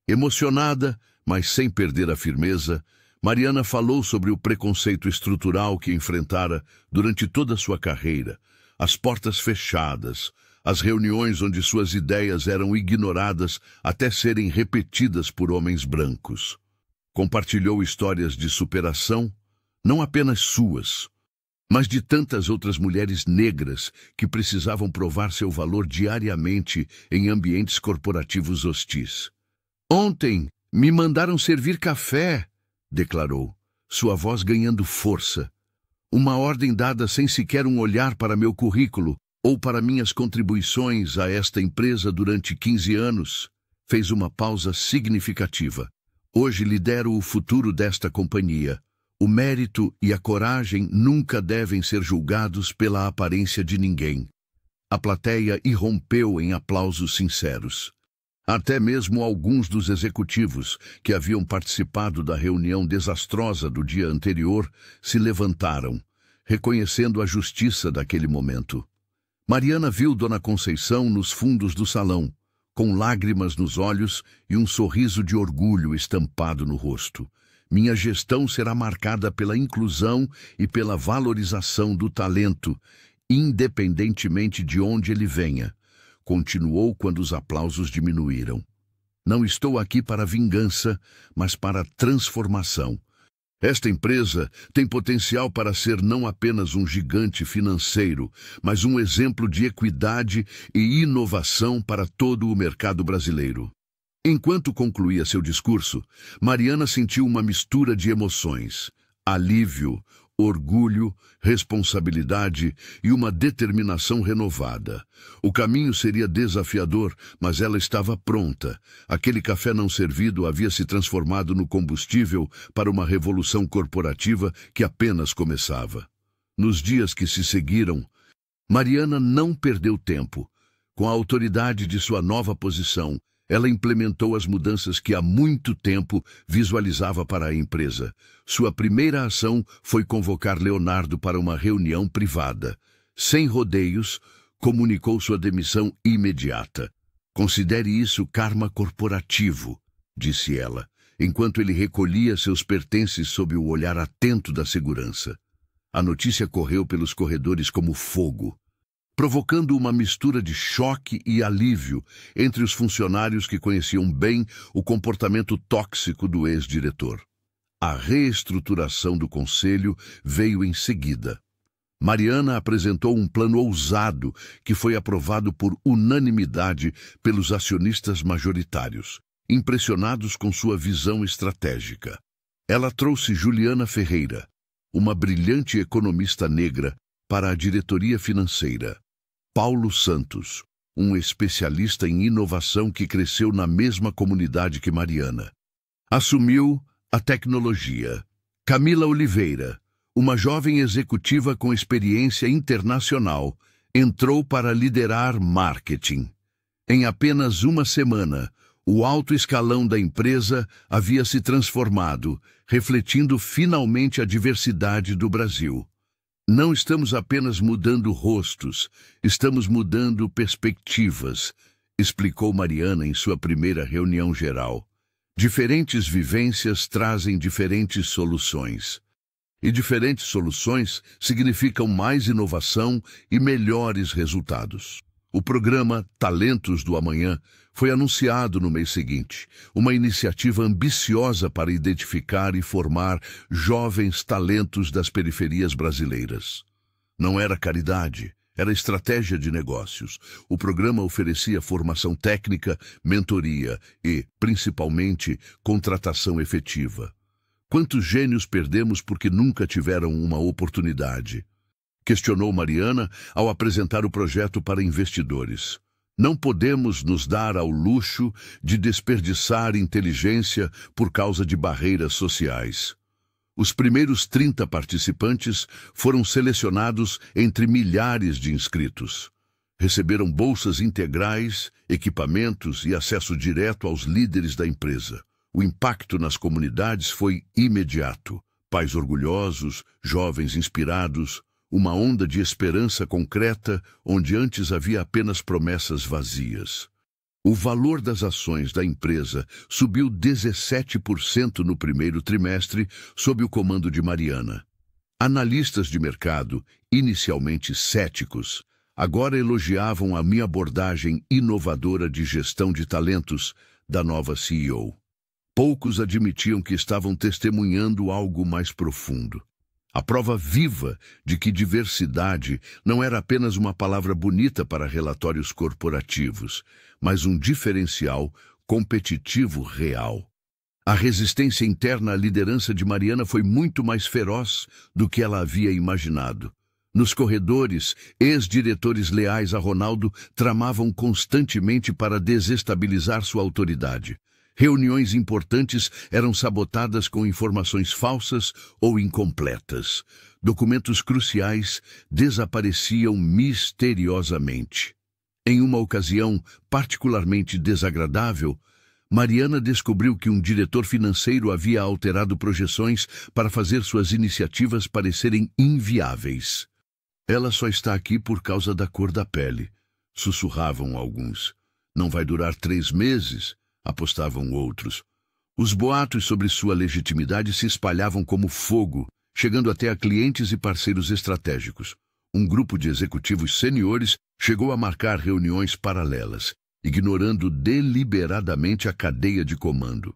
Emocionada, mas sem perder a firmeza, Mariana falou sobre o preconceito estrutural que enfrentara durante toda a sua carreira, as portas fechadas, as reuniões onde suas ideias eram ignoradas até serem repetidas por homens brancos. Compartilhou histórias de superação, não apenas suas, mas de tantas outras mulheres negras que precisavam provar seu valor diariamente em ambientes corporativos hostis. "Ontem me mandaram servir café", declarou, sua voz ganhando força. "Uma ordem dada sem sequer um olhar para meu currículo ou para minhas contribuições a esta empresa durante 15 anos. Fez uma pausa significativa. "Hoje lidero o futuro desta companhia. O mérito e a coragem nunca devem ser julgados pela aparência de ninguém." A plateia irrompeu em aplausos sinceros. Até mesmo alguns dos executivos que haviam participado da reunião desastrosa do dia anterior se levantaram, reconhecendo a justiça daquele momento. Mariana viu Dona Conceição nos fundos do salão, com lágrimas nos olhos e um sorriso de orgulho estampado no rosto. "Minha gestão será marcada pela inclusão e pela valorização do talento, independentemente de onde ele venha", continuou quando os aplausos diminuíram. "Não estou aqui para vingança, mas para transformação. Esta empresa tem potencial para ser não apenas um gigante financeiro, mas um exemplo de equidade e inovação para todo o mercado brasileiro." Enquanto concluía seu discurso, Mariana sentiu uma mistura de emoções: alívio, orgulho, responsabilidade e uma determinação renovada. O caminho seria desafiador, mas ela estava pronta. Aquele café não servido havia se transformado no combustível para uma revolução corporativa que apenas começava. Nos dias que se seguiram, Mariana não perdeu tempo. Com a autoridade de sua nova posição, ela implementou as mudanças que há muito tempo visualizava para a empresa. Sua primeira ação foi convocar Leonardo para uma reunião privada. Sem rodeios, comunicou sua demissão imediata. "Considere isso karma corporativo", disse ela, enquanto ele recolhia seus pertences sob o olhar atento da segurança. A notícia correu pelos corredores como fogo, provocando uma mistura de choque e alívio entre os funcionários que conheciam bem o comportamento tóxico do ex-diretor. A reestruturação do conselho veio em seguida. Mariana apresentou um plano ousado que foi aprovado por unanimidade pelos acionistas majoritários, impressionados com sua visão estratégica. Ela trouxe Juliana Ferreira, uma brilhante economista negra, para a diretoria financeira. Paulo Santos, um especialista em inovação que cresceu na mesma comunidade que Mariana, assumiu a tecnologia. Camila Oliveira, uma jovem executiva com experiência internacional, entrou para liderar marketing. Em apenas uma semana, o alto escalão da empresa havia se transformado, refletindo finalmente a diversidade do Brasil. "Não estamos apenas mudando rostos, estamos mudando perspectivas", explicou Mariana em sua primeira reunião geral. "Diferentes vivências trazem diferentes soluções. E diferentes soluções significam mais inovação e melhores resultados." O programa Talentos do Amanhã foi anunciado no mês seguinte, uma iniciativa ambiciosa para identificar e formar jovens talentos das periferias brasileiras. Não era caridade, era estratégia de negócios. O programa oferecia formação técnica, mentoria e, principalmente, contratação efetiva. Quantos gênios perdemos porque nunca tiveram uma oportunidade? Questionou Mariana ao apresentar o projeto para investidores. Não podemos nos dar ao luxo de desperdiçar inteligência por causa de barreiras sociais. Os primeiros 30 participantes foram selecionados entre milhares de inscritos. Receberam bolsas integrais, equipamentos e acesso direto aos líderes da empresa. O impacto nas comunidades foi imediato. Pais orgulhosos, jovens inspirados, uma onda de esperança concreta onde antes havia apenas promessas vazias. O valor das ações da empresa subiu 17% no primeiro trimestre sob o comando de Mariana. Analistas de mercado, inicialmente céticos, agora elogiavam a minha abordagem inovadora de gestão de talentos da nova CEO. Poucos admitiam que estavam testemunhando algo mais profundo. A prova viva de que diversidade não era apenas uma palavra bonita para relatórios corporativos, mas um diferencial competitivo real. A resistência interna à liderança de Mariana foi muito mais feroz do que ela havia imaginado. Nos corredores, ex-diretores leais a Ronaldo tramavam constantemente para desestabilizar sua autoridade. Reuniões importantes eram sabotadas com informações falsas ou incompletas. Documentos cruciais desapareciam misteriosamente. Em uma ocasião particularmente desagradável, Mariana descobriu que um diretor financeiro havia alterado projeções para fazer suas iniciativas parecerem inviáveis. Ela só está aqui por causa da cor da pele, sussurravam alguns. Não vai durar 3 meses, apostavam outros. Os boatos sobre sua legitimidade se espalhavam como fogo, chegando até a clientes e parceiros estratégicos. Um grupo de executivos seniores chegou a marcar reuniões paralelas, ignorando deliberadamente a cadeia de comando.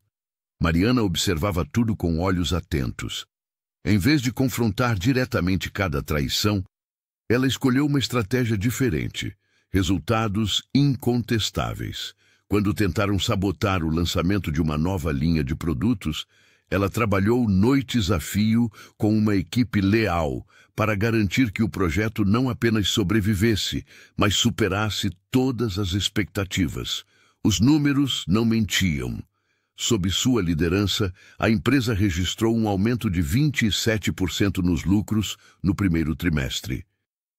Mariana observava tudo com olhos atentos. Em vez de confrontar diretamente cada traição, ela escolheu uma estratégia diferente. Resultados incontestáveis. Quando tentaram sabotar o lançamento de uma nova linha de produtos, ela trabalhou noites a fio com uma equipe leal para garantir que o projeto não apenas sobrevivesse, mas superasse todas as expectativas. Os números não mentiam. Sob sua liderança, a empresa registrou um aumento de 27% nos lucros no primeiro trimestre.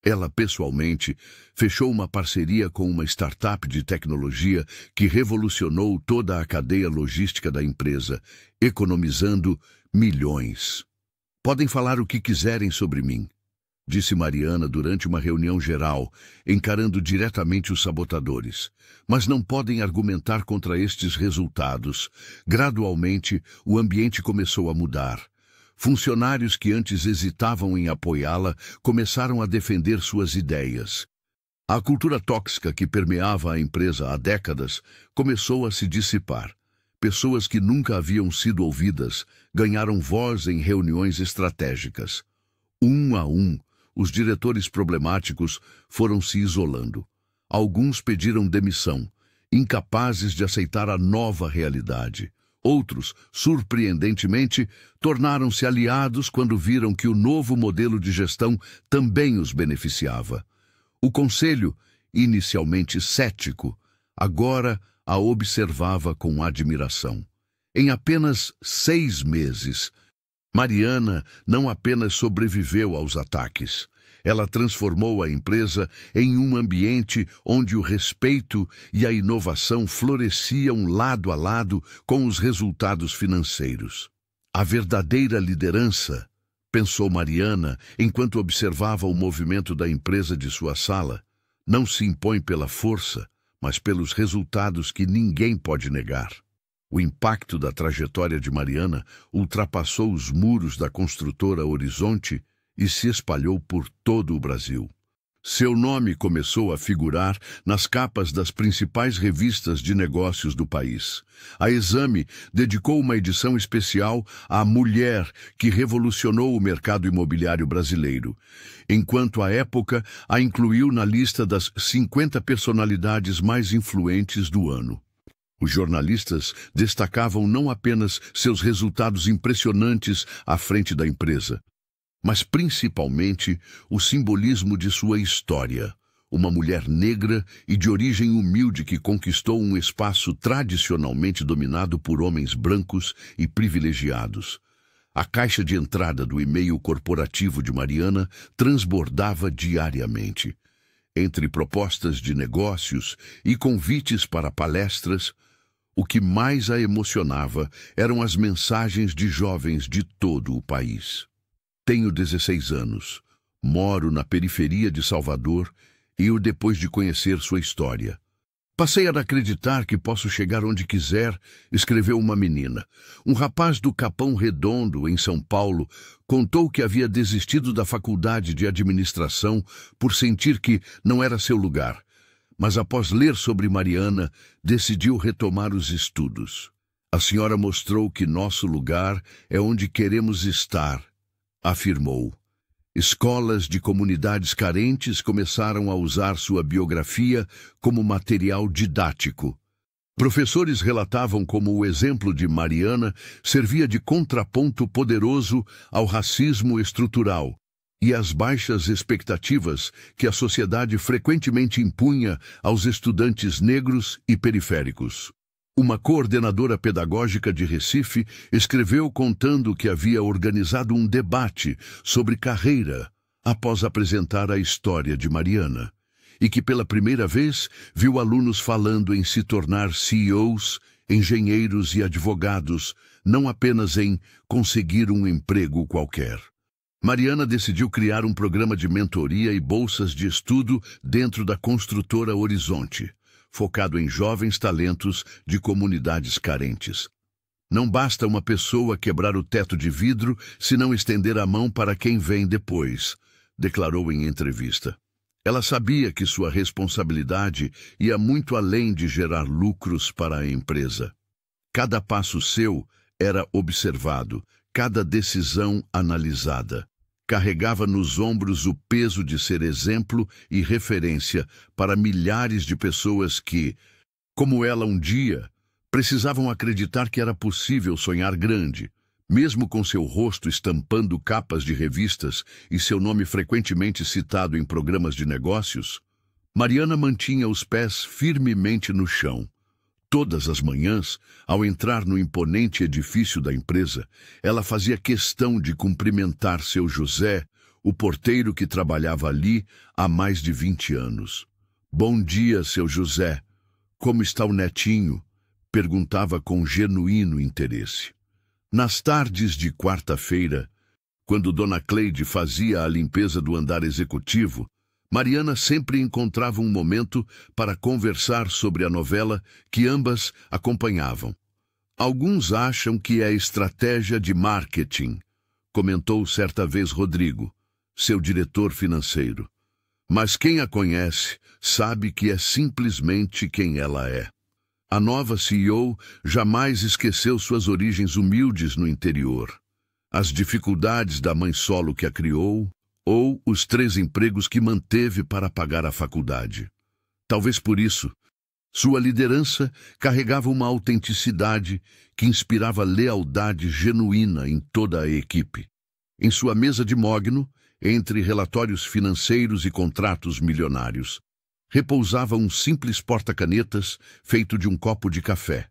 Ela, pessoalmente, fechou uma parceria com uma startup de tecnologia que revolucionou toda a cadeia logística da empresa, economizando milhões. Podem falar o que quiserem sobre mim, disse Mariana durante uma reunião geral, encarando diretamente os sabotadores. Mas não podem argumentar contra estes resultados. Gradualmente, o ambiente começou a mudar. Funcionários que antes hesitavam em apoiá-la começaram a defender suas ideias. A cultura tóxica que permeava a empresa há décadas começou a se dissipar. Pessoas que nunca haviam sido ouvidas ganharam voz em reuniões estratégicas. Um a um, os diretores problemáticos foram se isolando. Alguns pediram demissão, incapazes de aceitar a nova realidade. Outros, surpreendentemente, tornaram-se aliados quando viram que o novo modelo de gestão também os beneficiava. O conselho, inicialmente cético, agora a observava com admiração. Em apenas 6 meses, Mariana não apenas sobreviveu aos ataques. Ela transformou a empresa em um ambiente onde o respeito e a inovação floresciam lado a lado com os resultados financeiros. A verdadeira liderança, pensou Mariana enquanto observava o movimento da empresa de sua sala, não se impõe pela força, mas pelos resultados que ninguém pode negar. O impacto da trajetória de Mariana ultrapassou os muros da construtora Horizonte e se espalhou por todo o Brasil. Seu nome começou a figurar nas capas das principais revistas de negócios do país. A Exame dedicou uma edição especial à mulher que revolucionou o mercado imobiliário brasileiro, enquanto à época a incluiu na lista das 50 personalidades mais influentes do ano. Os jornalistas destacavam não apenas seus resultados impressionantes à frente da empresa, mas principalmente o simbolismo de sua história. Uma mulher negra e de origem humilde que conquistou um espaço tradicionalmente dominado por homens brancos e privilegiados. A caixa de entrada do e-mail corporativo de Mariana transbordava diariamente. Entre propostas de negócios e convites para palestras, o que mais a emocionava eram as mensagens de jovens de todo o país. Tenho 16 anos, moro na periferia de Salvador e depois de conhecer sua história. Passei a acreditar que posso chegar onde quiser, escreveu uma menina. Um rapaz do Capão Redondo, em São Paulo, contou que havia desistido da faculdade de administração por sentir que não era seu lugar, mas após ler sobre Mariana, decidiu retomar os estudos. A senhora mostrou que nosso lugar é onde queremos estar, afirmou. Escolas de comunidades carentes começaram a usar sua biografia como material didático. Professores relatavam como o exemplo de Mariana servia de contraponto poderoso ao racismo estrutural e às baixas expectativas que a sociedade frequentemente impunha aos estudantes negros e periféricos. Uma coordenadora pedagógica de Recife escreveu contando que havia organizado um debate sobre carreira após apresentar a história de Mariana, e que pela primeira vez viu alunos falando em se tornar CEOs, engenheiros e advogados, não apenas em conseguir um emprego qualquer. Mariana decidiu criar um programa de mentoria e bolsas de estudo dentro da construtora Horizonte, focado em jovens talentos de comunidades carentes. Não basta uma pessoa quebrar o teto de vidro se não estender a mão para quem vem depois, declarou em entrevista. Ela sabia que sua responsabilidade ia muito além de gerar lucros para a empresa. Cada passo seu era observado, cada decisão analisada. Carregava nos ombros o peso de ser exemplo e referência para milhares de pessoas que, como ela um dia, precisavam acreditar que era possível sonhar grande, mesmo com seu rosto estampando capas de revistas e seu nome frequentemente citado em programas de negócios. Mariana mantinha os pés firmemente no chão. Todas as manhãs, ao entrar no imponente edifício da empresa, ela fazia questão de cumprimentar seu José, o porteiro que trabalhava ali há mais de 20 anos. Bom dia, seu José. Como está o netinho? Perguntava com genuíno interesse. Nas tardes de quarta-feira, quando Dona Cleide fazia a limpeza do andar executivo, Mariana sempre encontrava um momento para conversar sobre a novela que ambas acompanhavam. Alguns acham que é estratégia de marketing, comentou certa vez Rodrigo, seu diretor financeiro. Mas quem a conhece sabe que é simplesmente quem ela é. A nova CEO jamais esqueceu suas origens humildes no interior, as dificuldades da mãe solo que a criou, ou os 3 empregos que manteve para pagar a faculdade. Talvez por isso, sua liderança carregava uma autenticidade que inspirava lealdade genuína em toda a equipe. Em sua mesa de mogno, entre relatórios financeiros e contratos milionários, repousava um simples porta-canetas feito de um copo de café.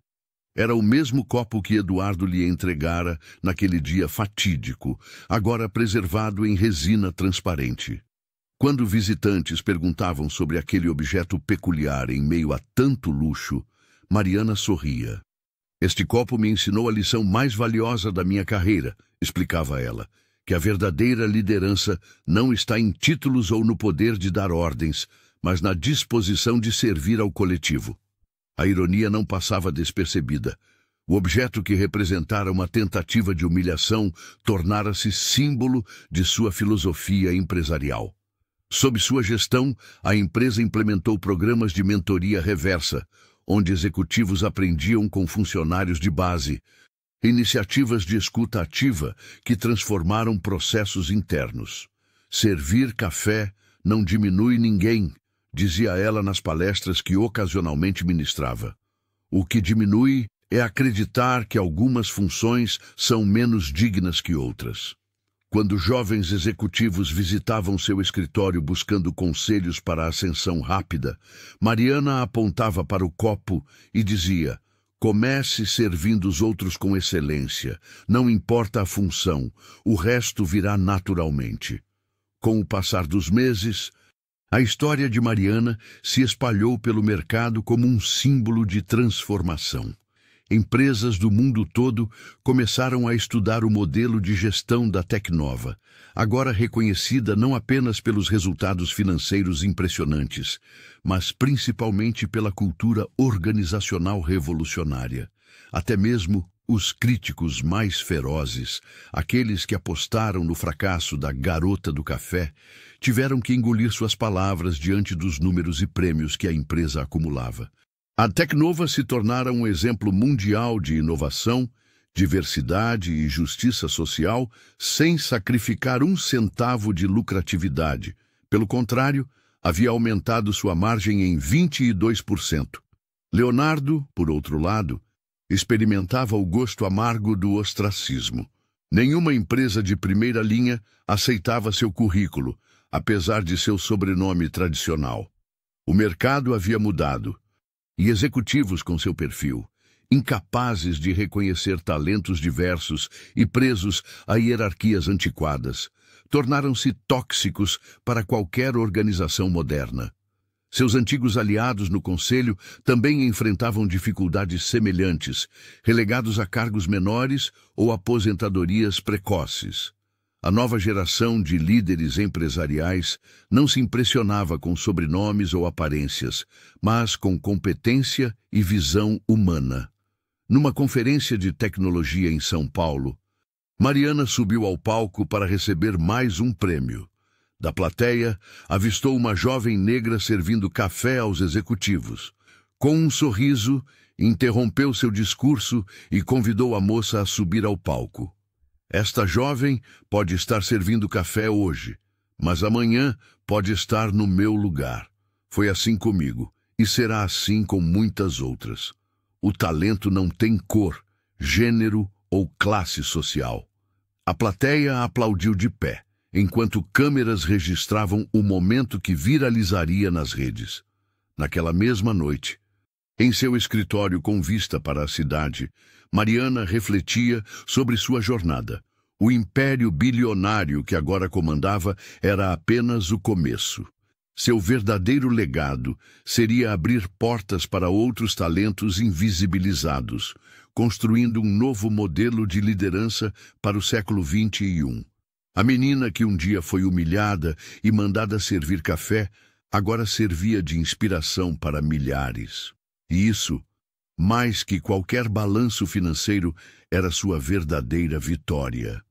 Era o mesmo copo que Eduardo lhe entregara naquele dia fatídico, agora preservado em resina transparente. Quando visitantes perguntavam sobre aquele objeto peculiar em meio a tanto luxo, Mariana sorria. Este copo me ensinou a lição mais valiosa da minha carreira, explicava ela, que a verdadeira liderança não está em títulos ou no poder de dar ordens, mas na disposição de servir ao coletivo. A ironia não passava despercebida. O objeto que representara uma tentativa de humilhação tornara-se símbolo de sua filosofia empresarial. Sob sua gestão, a empresa implementou programas de mentoria reversa, onde executivos aprendiam com funcionários de base, iniciativas de escuta ativa que transformaram processos internos. Servir café não diminui ninguém, dizia ela nas palestras que ocasionalmente ministrava. O que diminui é acreditar que algumas funções são menos dignas que outras. Quando jovens executivos visitavam seu escritório buscando conselhos para a ascensão rápida, Mariana apontava para o copo e dizia: comece servindo os outros com excelência. Não importa a função, o resto virá naturalmente. Com o passar dos meses, a história de Mariana se espalhou pelo mercado como um símbolo de transformação. Empresas do mundo todo começaram a estudar o modelo de gestão da Tecnova, agora reconhecida não apenas pelos resultados financeiros impressionantes, mas principalmente pela cultura organizacional revolucionária. Até mesmo os críticos mais ferozes, aqueles que apostaram no fracasso da garota do café, tiveram que engolir suas palavras diante dos números e prêmios que a empresa acumulava. A Tecnova se tornara um exemplo mundial de inovação, diversidade e justiça social sem sacrificar um centavo de lucratividade. Pelo contrário, havia aumentado sua margem em 22%. Leonardo, por outro lado, experimentava o gosto amargo do ostracismo. Nenhuma empresa de primeira linha aceitava seu currículo, apesar de seu sobrenome tradicional. O mercado havia mudado. E executivos com seu perfil, incapazes de reconhecer talentos diversos e presos a hierarquias antiquadas, tornaram-se tóxicos para qualquer organização moderna. Seus antigos aliados no conselho também enfrentavam dificuldades semelhantes, relegados a cargos menores ou aposentadorias precoces. A nova geração de líderes empresariais não se impressionava com sobrenomes ou aparências, mas com competência e visão humana. Numa conferência de tecnologia em São Paulo, Mariana subiu ao palco para receber mais um prêmio. Da plateia, avistou uma jovem negra servindo café aos executivos. Com um sorriso, interrompeu seu discurso e convidou a moça a subir ao palco. Esta jovem pode estar servindo café hoje, mas amanhã pode estar no meu lugar. Foi assim comigo, e será assim com muitas outras. O talento não tem cor, gênero ou classe social. A plateia aplaudiu de pé, enquanto câmeras registravam o momento que viralizaria nas redes. Naquela mesma noite, em seu escritório com vista para a cidade, Mariana refletia sobre sua jornada. O império bilionário que agora comandava era apenas o começo. Seu verdadeiro legado seria abrir portas para outros talentos invisibilizados, construindo um novo modelo de liderança para o século XXI. A menina que um dia foi humilhada e mandada servir café, agora servia de inspiração para milhares. E isso, mais que qualquer balanço financeiro, era sua verdadeira vitória.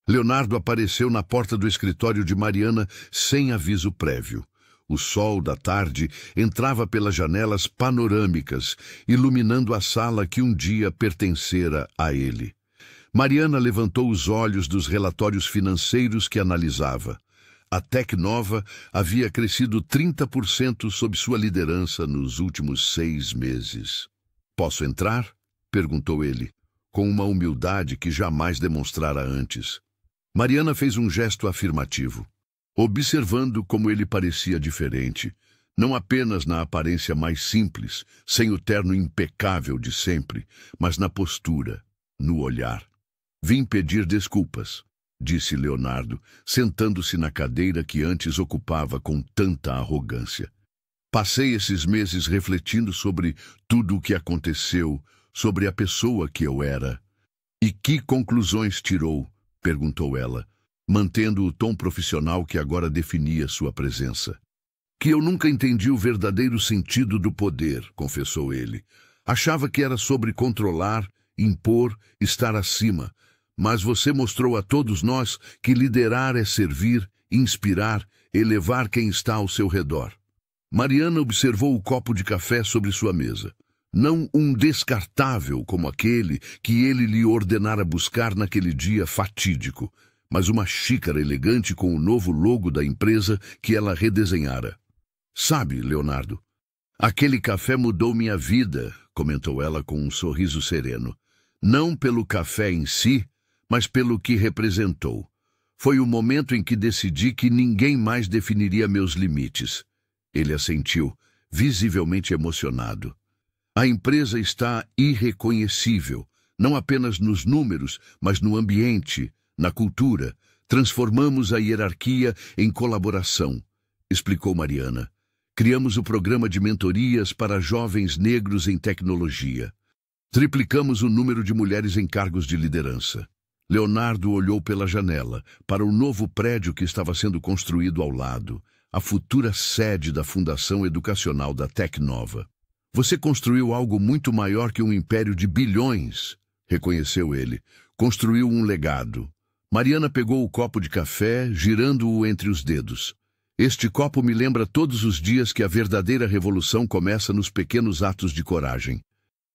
Leonardo apareceu na porta do escritório de Mariana sem aviso prévio. O sol da tarde entrava pelas janelas panorâmicas, iluminando a sala que um dia pertencera a ele. Mariana levantou os olhos dos relatórios financeiros que analisava. A Tecnova havia crescido 30% sob sua liderança nos últimos 6 meses. "Posso entrar?" perguntou ele, com uma humildade que jamais demonstrara antes. Mariana fez um gesto afirmativo, observando como ele parecia diferente, não apenas na aparência mais simples, sem o terno impecável de sempre, mas na postura, no olhar. "Vim pedir desculpas", disse Leonardo, sentando-se na cadeira que antes ocupava com tanta arrogância. "Passei esses meses refletindo sobre tudo o que aconteceu, sobre a pessoa que eu era." "E que conclusões tirou?" perguntou ela, mantendo o tom profissional que agora definia sua presença. "Que eu nunca entendi o verdadeiro sentido do poder", confessou ele. "Achava que era sobre controlar, impor, estar acima. Mas você mostrou a todos nós que liderar é servir, inspirar, elevar quem está ao seu redor. Mariana observou o copo de café sobre sua mesa. Não um descartável como aquele que ele lhe ordenara buscar naquele dia fatídico, mas uma xícara elegante com o novo logo da empresa que ela redesenhara. Sabe, Leonardo, aquele café mudou minha vida, comentou ela com um sorriso sereno. Não pelo café em si, mas pelo que representou. Foi o momento em que decidi que ninguém mais definiria meus limites. Ele assentiu, visivelmente emocionado. A empresa está irreconhecível, não apenas nos números, mas no ambiente, na cultura. Transformamos a hierarquia em colaboração, explicou Mariana. Criamos o programa de mentorias para jovens negros em tecnologia. Triplicamos o número de mulheres em cargos de liderança. Leonardo olhou pela janela, para o novo prédio que estava sendo construído ao lado, a futura sede da Fundação Educacional da Tecnova. Você construiu algo muito maior que um império de bilhões, reconheceu ele. Construiu um legado. Mariana pegou o copo de café, girando-o entre os dedos. Este copo me lembra todos os dias que a verdadeira revolução começa nos pequenos atos de coragem.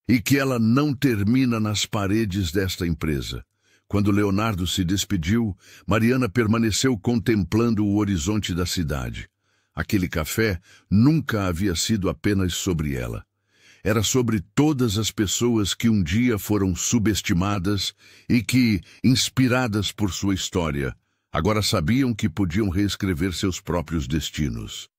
E que ela não termina nas paredes desta empresa. Quando Leonardo se despediu, Mariana permaneceu contemplando o horizonte da cidade. Aquele café nunca havia sido apenas sobre ela. Era sobre todas as pessoas que um dia foram subestimadas e que, inspiradas por sua história, agora sabiam que podiam reescrever seus próprios destinos.